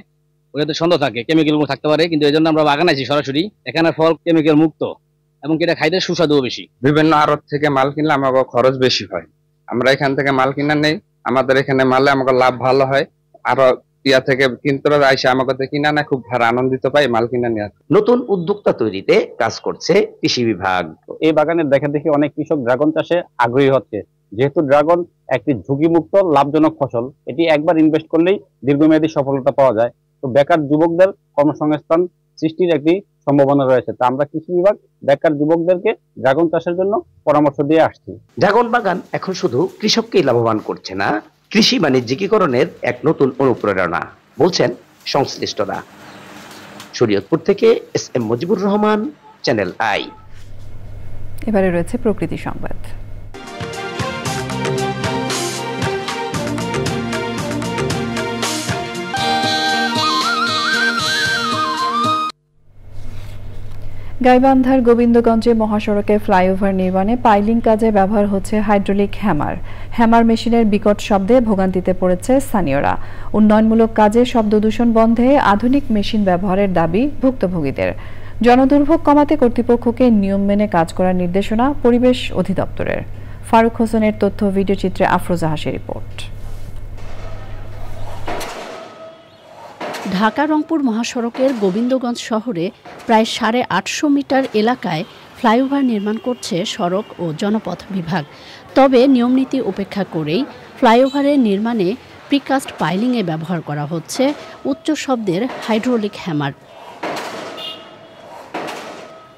ওটাতে সন্দেহ থাকে, কেমিক্যাল থাকতে পারে, কিন্তু এই জন্য আমরা বাগানে আইছি সরাসরি। এখানে ফল কেমিক্যাল মুক্ত এবং এটা খাইতে সুস্বাদুও বেশি। বিভিন্ন আড়ত থেকে মাল কিনলে আমাকে খরচ বেশি হয়। আমরা এখান থেকে মাল কিনা নেই, আমাদের এখানে মালে আমাকে লাভ ভালো হয়। আরো ইয়া থেকে কিনতে আইসে আমাকে কিনা না, খুব আনন্দিত পাই মাল কিনা নিয়ে। নতুন উদ্যোক্তা তৈরিতে কাজ করছে কৃষি বিভাগ। এই বাগানের দেখা দেখি অনেক কৃষক ড্রাগন চাষে আগ্রহী হচ্ছে, যেহেতু ড্রাগন একটি ঝুঁকিমুক্ত লাভজনক ফসল। এটি একবার ইনভেস্ট করলেই দীর্ঘমেয়াদী সফলতা পাওয়া যায়। তো বেকার যুবকদের কর্মসংস্থান সৃষ্টির একটি সম্ভাবনা রয়েছে। তা আমরা কৃষি বিভাগ বেকার যুবকদেরকে ড্রাগন চাষের জন্য পরামর্শ দিয়ে আসছি। ড্রাগন বাগান এখন শুধু কৃষককেই লাভবান করছে না, কৃষি বাণিজ্যিকীকরণের এক নতুন অনুপ্রেরণা বলছেন সংশ্লিষ্টরা। শরীয়তপুর থেকে SM. Mujibur Rahman, channel I. এবারে রয়েছে প্রকৃতি সংবাদ। গাইবান্ধার গোবিন্দগঞ্জে মহাসড়কে ফ্লাইওভার নির্মাণে পাইলিং কাজে ব্যবহার হচ্ছে হাইড্রোলিক হ্যামার মেশিনের বিকট শব্দে ভোগান্তিতে পড়েছে স্থানীয়রা। উন্নয়নমূলক কাজে শব্দ দূষণ বন্ধে আধুনিক মেশিন ব্যবহারের দাবি ভুক্তভোগীদের। জনদুর্ভোগ কমাতে কর্তৃপক্ষকে নিয়ম মেনে কাজ করার নির্দেশনা পরিবেশ অধিদপ্তরের। ফারুক হোসেনের তথ্য, ভিডিওচিত্রে আফরোজা হাসির রিপোর্ট। ঢাকা রংপুর মহাসড়কের গোবিন্দগঞ্জ শহরে প্রায় 850 মিটার এলাকায় ফ্লাইওভার নির্মাণ করছে সড়ক ও জনপথ বিভাগ। তবে নিয়মনীতি উপেক্ষা করেই ফ্লাইওভারের নির্মাণে প্রিকাস্ট পাইলিংয়ে ব্যবহার করা হচ্ছে উচ্চ শব্দের হাইড্রোলিক হ্যামার।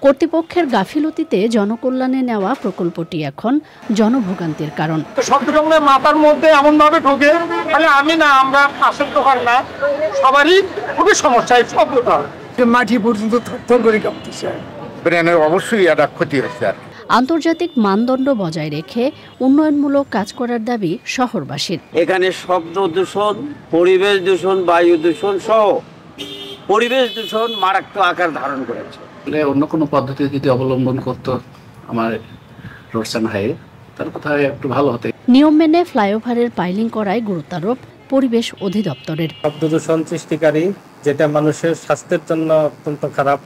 কর্তৃপক্ষের গাফিলতিতে জনকল্যাণে নেওয়া প্রকল্পটি এখন জনভোগান্তির কারণ। শব্দটা মাথার মধ্যে এমন ভাবে ঢোকে, তাহলে আমি না, আমরা পাশের দোকান না, সবারই খুবই সমস্যা। এই শব্দটা মাটি পর্যন্ত থর করে কাঁপতেছে, ব্রেনের অবশ্যই একটা ক্ষতি হচ্ছে। আন্তর্জাতিক মানদণ্ড বজায় রেখে উন্নয়নমূলক কাজ করার দাবি শহরবাসীর। এখানে শব্দ দূষণ, পরিবেশ দূষণ, বায়ু দূষণ সহ পরিবেশ দূষণ মারাত্মক আকার ধারণ করেছে। অন্য কোনো পদ্ধতি যদি অবলম্বন করতো আমার রোডস এন্ড হাইওয়ে, তার কোথায় একটু ভালো হতো। নিয়ম মেনে ফ্লাইওভারের পাইলিং করায় গুরুত্বারোপ পরিবেশ অধিদপ্তরের। শব্দ দূষণ সৃষ্টিকারী, যেটা মানুষের স্বাস্থ্যের জন্য অত্যন্ত খারাপ,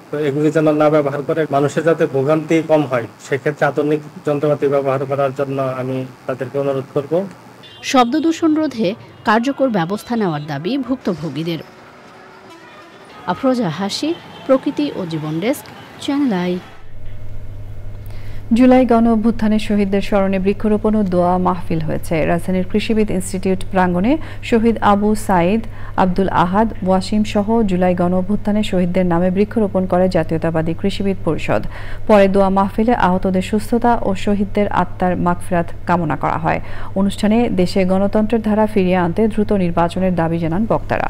তো এগুলি যেন না ব্যবহার করে মানুষের যাতে ভোগান্তি কম হয়, সেক্ষেত্রে আধুনিক যন্ত্রপাতি ব্যবহার করার জন্য আমি তাদেরকে অনুরোধ করব। শব্দ দূষণ রোধে কার্যকর ব্যবস্থা নেওয়ার দাবি ভুক্তভোগীদের। আফরোজা হাসি, প্রকৃতি ও জীবন ডেস্ক, চ্যানেল আই। জুলাই গণ অভ্যুত্থানের শহীদদের স্মরণে বৃক্ষরোপণ ও দোয়া মাহফিল হয়েছে। রাজধানীর কৃষিবিদ ইনস্টিটিউট প্রাঙ্গণে শহীদ আবু সাইদ, আব্দুল আহাদ, ওয়াসিম সহ জুলাই গণ অভ্যুত্থানের শহীদদের নামে বৃক্ষরোপণ করে জাতীয়তাবাদী কৃষিবিদ পরিষদ। পরে দোয়া মাহফিলে আহতদের সুস্থতা ও শহীদদের আত্মার মাগফিরাত কামনা করা হয়। অনুষ্ঠানে দেশে গণতন্ত্রের ধারা ফিরিয়ে আনতে দ্রুত নির্বাচনের দাবি জানান বক্তারা।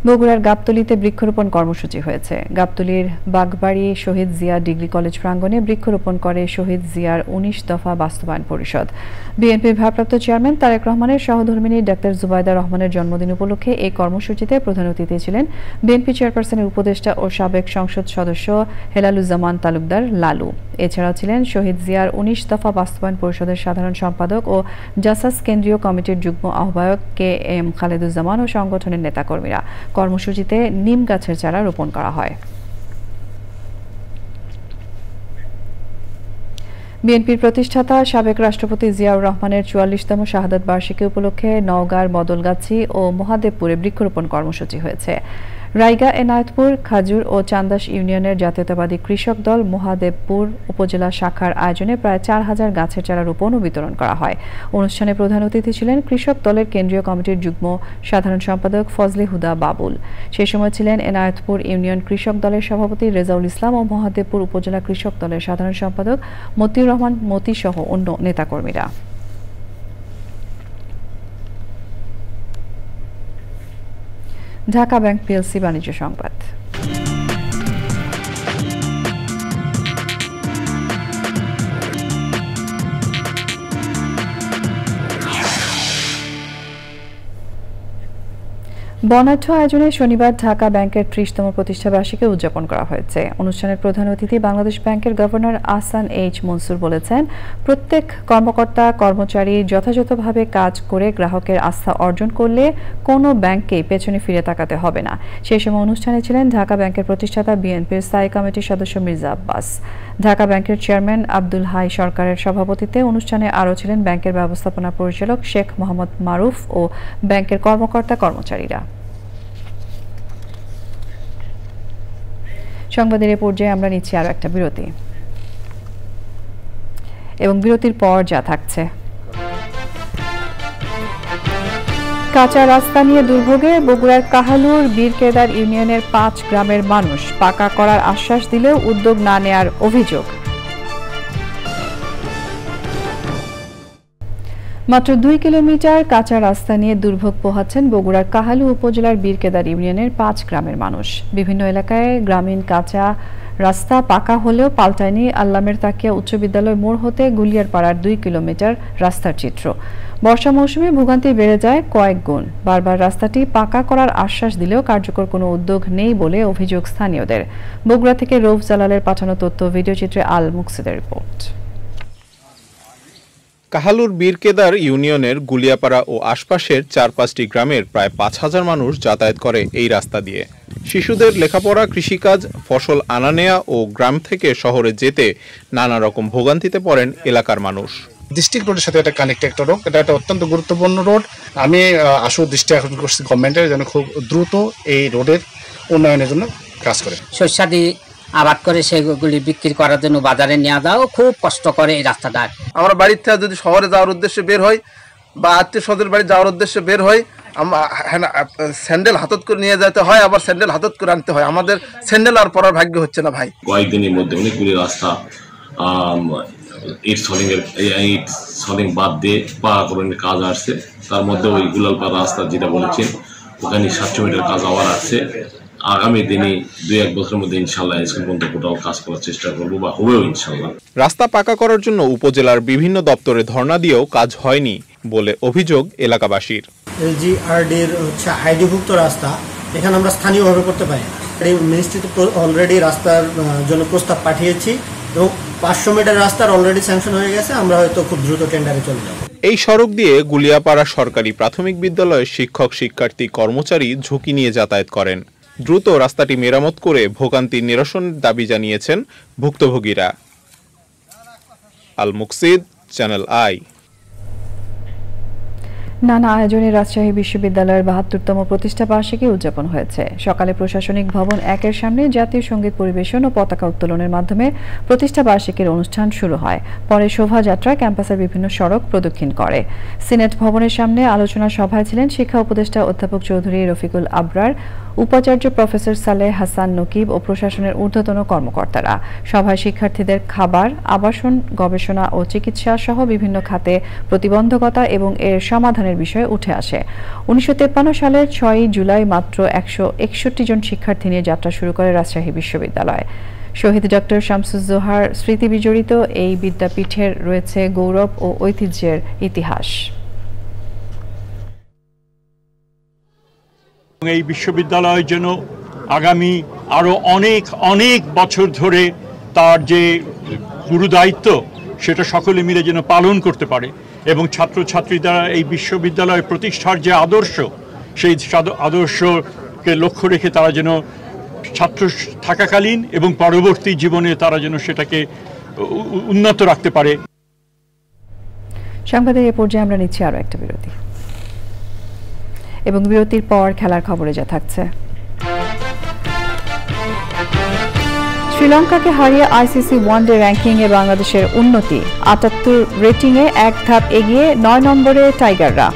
বগুড়ার গাবতলীতে বৃক্ষরোপণ কর্মসূচি হয়েছে। গাবতলীর বাগবাড়ি শহীদ জিয়া ডিগ্রি কলেজ প্রাঙ্গণে বৃক্ষরোপণ করে শহীদ জিয়ার ১৯ দফা বাস্তবায়ন পরিষদ। বিএনপির ভারপ্রাপ্ত চেয়ারম্যান তারেক রহমানের সহধর্মিণী ডাক্তার জুবাইদা রহমানের জন্মদিন উপলক্ষে এই কর্মসূচিতে প্রধান অতিথি ছিলেন বিএনপি চেয়ারপারসনের উপদেষ্টা ও সাবেক সংসদ সদস্য হেলালুজ্জামান তালুকদার লালু। এছাড়াও ছিলেন শহীদ জিয়ার ১৯ দফা বাস্তবায়ন পরিষদের সাধারণ সম্পাদক ও জাসাস কেন্দ্রীয় কমিটির যুগ্ম আহ্বায়ক কে এম খালেদুজ্জামান ও সংগঠনের নেতাকর্মীরা। কর্মসূচিতে নিম গাছের চারা রোপণ করা হয়। বিএনপির প্রতিষ্ঠাতা সাবেক রাষ্ট্রপতি জিয়াউর রহমানের ৪৪তম শাহাদাত বার্ষিকী উপলক্ষে নওগাঁর বদলগাছি ও মহাদেবপুরে বৃক্ষরোপণ কর্মসূচি হয়েছে। রায়গা, এনায়েতপুর, খাজুর ও চান্দাস ইউনিয়নের জাতীয়তাবাদী কৃষক দল মহাদেবপুর উপজেলা শাখার আয়োজনে প্রায় ৪,০০০ গাছের চারা রোপণ ও বিতরণ করা হয়। অনুষ্ঠানে প্রধান অতিথি ছিলেন কৃষক দলের কেন্দ্রীয় কমিটির যুগ্ম সাধারণ সম্পাদক ফজলে হুদা বাবুল। সে সময় ছিলেন এনায়েতপুর ইউনিয়ন কৃষক দলের সভাপতি রেজাউল ইসলাম ও মহাদেবপুর উপজেলা কৃষক দলের সাধারণ সম্পাদক মতিউর রহমান মতি সহ অন্য নেতাকর্মীরা। ঢাকা ব্যাংক পিএলসি বাণিজ্য সংবাদ। বর্ণাঢ্য আয়োজনে শনিবার ঢাকা ব্যাংকের ৩০তম প্রতিষ্ঠাবার্ষিকী উদযাপন করা হয়েছে। অনুষ্ঠানের প্রধান অতিথি বাংলাদেশ ব্যাংকের গভর্নর আহসান এইচ মনসুর বলেছেন, প্রত্যেক কর্মকর্তা কর্মচারী যথাযথভাবে কাজ করে গ্রাহকের আস্থা অর্জন করলে কোনো ব্যাংকেই পেছনে ফিরে তাকাতে হবে না। সেই সময় অনুষ্ঠানে ছিলেন ঢাকা ব্যাংকের প্রতিষ্ঠাতা বিএনপির স্থায়ী কমিটির সদস্য মির্জা আব্বাস। ঢাকা ব্যাংকের চেয়ারম্যান আব্দুল হাই সরকারের সভাপতিত্বে অনুষ্ঠানে আরও ছিলেন ব্যাংকের ব্যবস্থাপনা পরিচালক শেখ মোহাম্মদ মারুফ ও ব্যাংকের কর্মকর্তা কর্মচারীরা। সংবাদের এ পর্যায়ে আমরা নিচ্ছি আরও একটা বিরতি এবং বিরতির পর যা থাকছে। কাঁচা রাস্তা নিয়ে দুর্ভোগে বগুড়ার কাহালুর বীরকেদার ইউনিয়নের ৫ গ্রামের মানুষ। পাকা করার আশ্বাস দিলেও উদ্যোগ না নেয়ার অভিযোগ। মাত্র ২ কিলোমিটার কাঁচা রাস্তা নিয়ে দুর্ভোগ পোহাচ্ছেন বগুড়ার কাহালু উপজেলার বীরকেদার ইউনিয়নের ৫ গ্রামের মানুষ। বিভিন্ন এলাকায় গ্রামীণ কাঁচা রাস্তা পাকা হলেও পাল্টায়নি আল্লামের তাকিয়া উচ্চ বিদ্যালয় মোড় হতে গুলিয়ারপাড়ার ২ কিলোমিটার রাস্তার চিত্র। বর্ষা মৌসুমে ভোগান্তি বেড়ে যায় কয়েক গুণ। বারবার রাস্তাটি পাকা করার আশ্বাস দিলেও কার্যকর কোনো উদ্যোগ নেই বলে অভিযোগ স্থানীয়দের। বগুড়া থেকে রৌফ জালালের পাঠানো তথ্য ভিডিওচিত্রে আল মুকসিদের রিপোর্ট। কাহালুর বীরকেদার ইউনিয়নের গুলিয়াপাড়া ও আশপাশের ৪-৫টি গ্রামের প্রায় ৫,০০০ মানুষ যাতায়াত করে এই রাস্তা দিয়ে। শিশুদের লেখাপড়া, কৃষিকাজ, ফসল আনা নেয়া ও গ্রাম থেকে শহরে যেতে নানা রকম ভোগান্তিতে পড়েন এলাকার মানুষ। ডিস্ট্রিক্ট রোডের সাথে একটা কানেক্ট একটা রোড, এটা একটা অত্যন্ত গুরুত্বপূর্ণ রোড। আমি আশু দৃষ্টি আকর্ষণ করছি গভর্নমেন্টের যেন খুব দ্রুত এই রোডের উন্নয়নের জন্য কাজ করে। শস্যাদি আবাদ করে সেগুলি বিক্রি করার জন্য বাজারে নিয়ে যাও খুব কষ্ট করে এই রাস্তাটা। আমরা বাড়ির থেকে যদি শহরে যাওয়ার উদ্দেশ্যে বের হই বা আত্মীয় স্বজনের বাড়ি যাওয়ার উদ্দেশ্যে বের হই, স্যান্ডেল হাতত করে নিয়ে যেতে হয়, আবার স্যান্ডেল হাতত করে আনতে হয়। আমাদের স্যান্ডেল আর পরার ভাগ্য হচ্ছে না ভাই। কয়েকদিনের মধ্যে অনেকগুলি রাস্তা ইট সলিং বাদ দিয়ে পাকাকরণের কাজ আসছে। তার মধ্যে ওই গুলালপাড়া রাস্তা যেটা বলেছেন ওখানে ৭০০ মিটার কাজ আবার আসছে। আগামী দিনে ২-১ বছরের মধ্যে ইনশাল্লাহ স্কুল পর্যন্ত কোথাও কাজ করার চেষ্টা করবো বা হবেও ইনশাল্লাহ। রাস্তা পাকা করার জন্য উপজেলার বিভিন্ন দপ্তরে ধর্ণা দিয়েও কাজ হয়নি বলে অভিযোগ এলাকাবাসীর। এলজিআরডির আইডিভুক্ত রাস্তা এখানে আমরা স্থানীয়ভাবে করতে পারি না। মিনিস্ট্রিতে অলরেডি রাস্তার জন্য প্রস্তাব পাঠিয়েছি এবং ৫০০ মিটার রাস্তার অলরেডি স্যাংশন হয়ে গেছে। আমরা হয়তো খুব দ্রুত টেন্ডারে চলে যাব। এই সড়ক দিয়ে গুলিয়াপাড়া সরকারি প্রাথমিক বিদ্যালয়ের শিক্ষক, শিক্ষার্থী, কর্মচারী ঝুঁকি নিয়ে যাতায়াত করেন। দ্রুত রাস্তাটি মেরামত করে ভোগান্তি নিরসনের দাবি জানিয়েছেন ভুক্তভোগীরা। আল মুকসিদ, চ্যানেল আই। নানা আয়োজনে রাজশাহী বিশ্ববিদ্যালয়ের ৭২তম প্রতিষ্ঠা বার্ষিকী উদযাপন হয়েছে। সকালে প্রশাসনিক ভবন ১-এর সামনে জাতীয় সঙ্গীত পরিবেশন ও পতাকা উত্তোলনের মাধ্যমে প্রতিষ্ঠা বার্ষিকীর অনুষ্ঠান শুরু হয়। পরে শোভাযাত্রা ক্যাম্পাসের বিভিন্ন সড়ক প্রদক্ষিণ করে। সিনেট ভবনের সামনে আলোচনা সভায় ছিলেন শিক্ষা উপদেষ্টা অধ্যাপক চৌধুরী রফিকুল আবরার, উপাচার্য প্রফেসর সালেহ হাসান নকিব ও প্রশাসনের ঊর্ধ্বতন কর্মকর্তারা। সভায় শিক্ষার্থীদের খাবার, আবাসন, গবেষণা ও চিকিৎসা সহ বিভিন্ন খাতে প্রতিবন্ধকতা এবং এর সমাধানের সংরক্ষণের বিষয় উঠে আসে। 1953 সালের 6 জুলাই মাত্র 161 জন শিক্ষার্থী নিয়ে যাত্রা শুরু করে রাজশাহী বিশ্ববিদ্যালয়। শহীদ ডক্টর শামসুজ্জোহার স্মৃতি বিজড়িত এই বিদ্যাপীঠের রয়েছে গৌরব ও ঐতিহ্যের ইতিহাস। এই বিশ্ববিদ্যালয় যেন আগামী আরো অনেক অনেক বছর ধরে তার যে গুরুদায়িত্ব সেটা সকলে মিলে যেন পালন করতে পারে এবং ছাত্রছাত্রীরা এই বিশ্ববিদ্যালয় প্রতিষ্ঠার যে আদর্শ সেই আদর্শকে লক্ষ্য রেখে তারা যেন ছাত্র থাকাকালীন এবং পরবর্তী জীবনে তারা যেন সেটাকে উন্নত রাখতে পারে। সংবাদের এই পর্যায়ে আমরা নিচ্ছি আরো একটা বিরতি এবং বিরতির পর খেলার খবরে যা থাকছে। শ্রীলঙ্কাকে হারিয়ে আইসিসি ওয়ানডে র্যাঙ্কিংয়ে বাংলাদেশের উন্নতি, ৭৮ রেটিংয়ে এক ধাপ এগিয়ে ৯ নম্বরে টাইগাররা।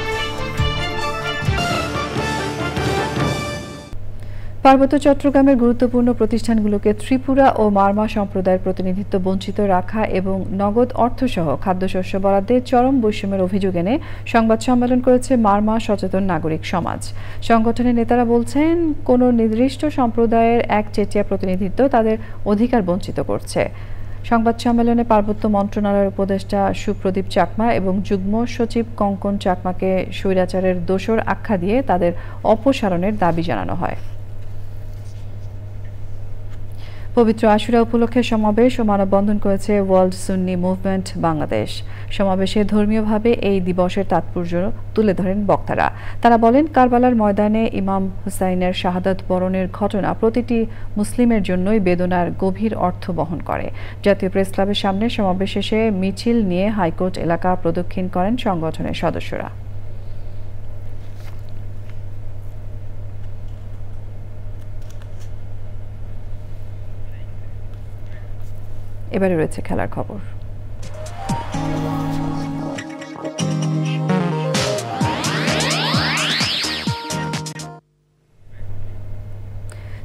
পার্বত্য চট্টগ্রামের গুরুত্বপূর্ণ প্রতিষ্ঠানগুলোকে ত্রিপুরা ও মারমা সম্প্রদায়ের প্রতিনিধিত্ব বঞ্চিত রাখা এবং নগদ অর্থসহ খাদ্যশস্য বরাদ্দে চরম বৈষম্যের অভিযোগ এনে সংবাদ সম্মেলন করেছে মারমা সচেতন নাগরিক সমাজ। সংগঠনের নেতারা বলছেন, কোনো নির্দিষ্ট সম্প্রদায়ের একচেটিয়া প্রতিনিধিত্ব তাদের অধিকার বঞ্চিত করছে। সংবাদ সম্মেলনে পার্বত্য মন্ত্রণালয়ের উপদেষ্টা সুপ্রদীপ চাকমা এবং যুগ্ম সচিব কঙ্কন চাকমাকে স্বৈরাচারের দোসর আখ্যা দিয়ে তাদের অপসারণের দাবি জানানো হয়। পবিত্র আশুরা উপলক্ষে সমাবেশ ও মানববন্ধন করেছে ওয়ার্ল্ড সুন্নি মুভমেন্ট বাংলাদেশ। সমাবেশে ধর্মীয়ভাবে এই দিবসের তাৎপর্য তুলে ধরেন বক্তারা। তারা বলেন, কারবালার ময়দানে ইমাম হুসাইনের শাহাদাত বরণের ঘটনা প্রতিটি মুসলিমের জন্যই বেদনার গভীর অর্থ বহন করে। জাতীয় প্রেস ক্লাবের সামনে সমাবেশ শেষে মিছিল নিয়ে হাইকোর্ট এলাকা প্রদক্ষিণ করেন সংগঠনের সদস্যরা। এবারে রয়েছে খেলার খবর।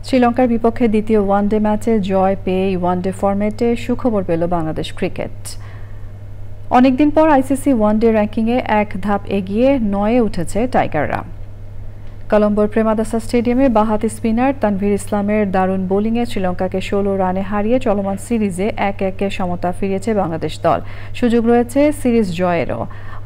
শ্রীলঙ্কার বিপক্ষে দ্বিতীয় ওয়ানডে ম্যাচে জয় পেয়ে ওয়ানডে ফরম্যাটে সুখবর পেল বাংলাদেশ ক্রিকেট। অনেকদিন পর আইসিসি ওয়ানডে র্যাঙ্কিংয়ে এক ধাপ এগিয়ে ৯-এ উঠেছে টাইগাররা। কলম্বোর প্রেমাদাসা স্টেডিয়ামে বাঁহাতি স্পিনার তানভীর ইসলামের দারুণ বোলিংয়ে শ্রীলঙ্কাকে ১৬ রানে হারিয়ে চলমান সিরিজে ১-১ সমতা ফিরিয়েছে বাংলাদেশ দল। সুযোগ রয়েছে সিরিজ জয়েরও।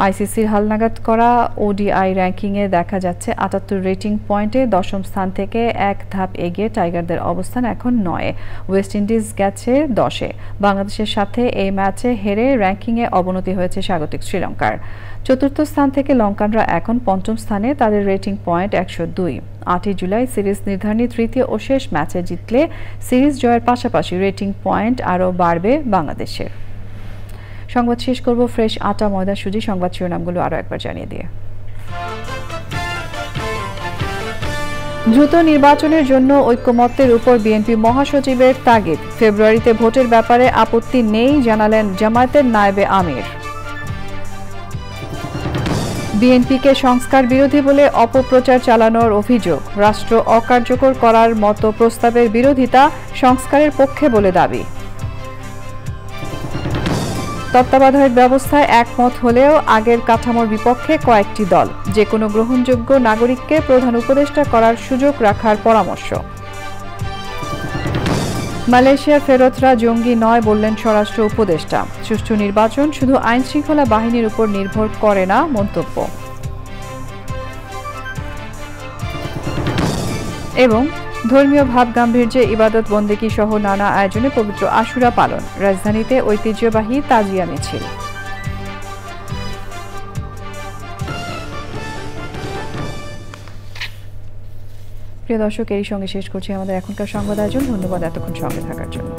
আইসিসির হালনাগাদ করা ওডিআই র্যাঙ্কিংয়ে দেখা যাচ্ছে ৭৮ রেটিং পয়েন্টে ১০ম স্থান থেকে এক ধাপ এগিয়ে টাইগারদের অবস্থান এখন ৯-এ। ওয়েস্ট ইন্ডিজ গেছে ১০-এ। বাংলাদেশের সাথে এই ম্যাচে হেরে র্যাঙ্কিংয়ে অবনতি হয়েছে স্বাগতিক শ্রীলঙ্কার। চতুর্থ স্থান থেকে লঙ্কানরা এখন পঞ্চম স্থানে, তাদের রেটিং পয়েন্ট ১০২। ৮ই জুলাই সিরিজ নির্ধারণী তৃতীয় ও শেষ ম্যাচে জিতলে সিরিজ জয়ের পাশাপাশি রেটিং পয়েন্ট আরও বাড়বে বাংলাদেশের। সংবাদ শেষ করব ফ্রেশ আটা ময়দা সুজি সংবাদ শিরোনামগুলো আরও একবার জানিয়ে দিয়ে। দ্রুত নির্বাচনের জন্য ঐক্যমত্যের উপর বিএনপি মহাসচিবের তাগিদ। ফেব্রুয়ারিতে ভোটের ব্যাপারে আপত্তি নেই জানালেন জামায়াতের নায়েবে আমির। বিএনপিকে সংস্কার বিরোধী বলে অপপ্রচার চালানোর অভিযোগ। রাষ্ট্র অকার্যকর করার মতো প্রস্তাবের বিরোধিতা, সংস্কারের পক্ষে বলে দাবি। তত্ত্বাবধায়ক ব্যবস্থায় একমত হলেও আগের কাঠামোর বিপক্ষে কয়েকটি দল। যে কোনো গ্রহণযোগ্য নাগরিককে প্রধান উপদেষ্টা করার সুযোগ রাখার পরামর্শ। মালয়েশিয়ার ফেরতরা জঙ্গি নয় বললেন স্বরাষ্ট্র উপদেষ্টা। সুষ্ঠু নির্বাচন শুধু আইনশৃঙ্খলা বাহিনীর উপর নির্ভর করে না, মন্তব্য। এবং ধর্মীয় ভাব গাম্ভীর্যে ইবাদত বন্দেগী সহ নানা আয়োজনে পবিত্র আশুরা পালন। রাজধানীতে ঐতিহ্যবাহী তাজিয়া মিছিল। প্রিয় দর্শক, এরই সঙ্গে শেষ করছি আমাদের এখনকার সংবাদ আয়োজন। ধন্যবাদ এতক্ষণ সঙ্গে থাকার জন্য।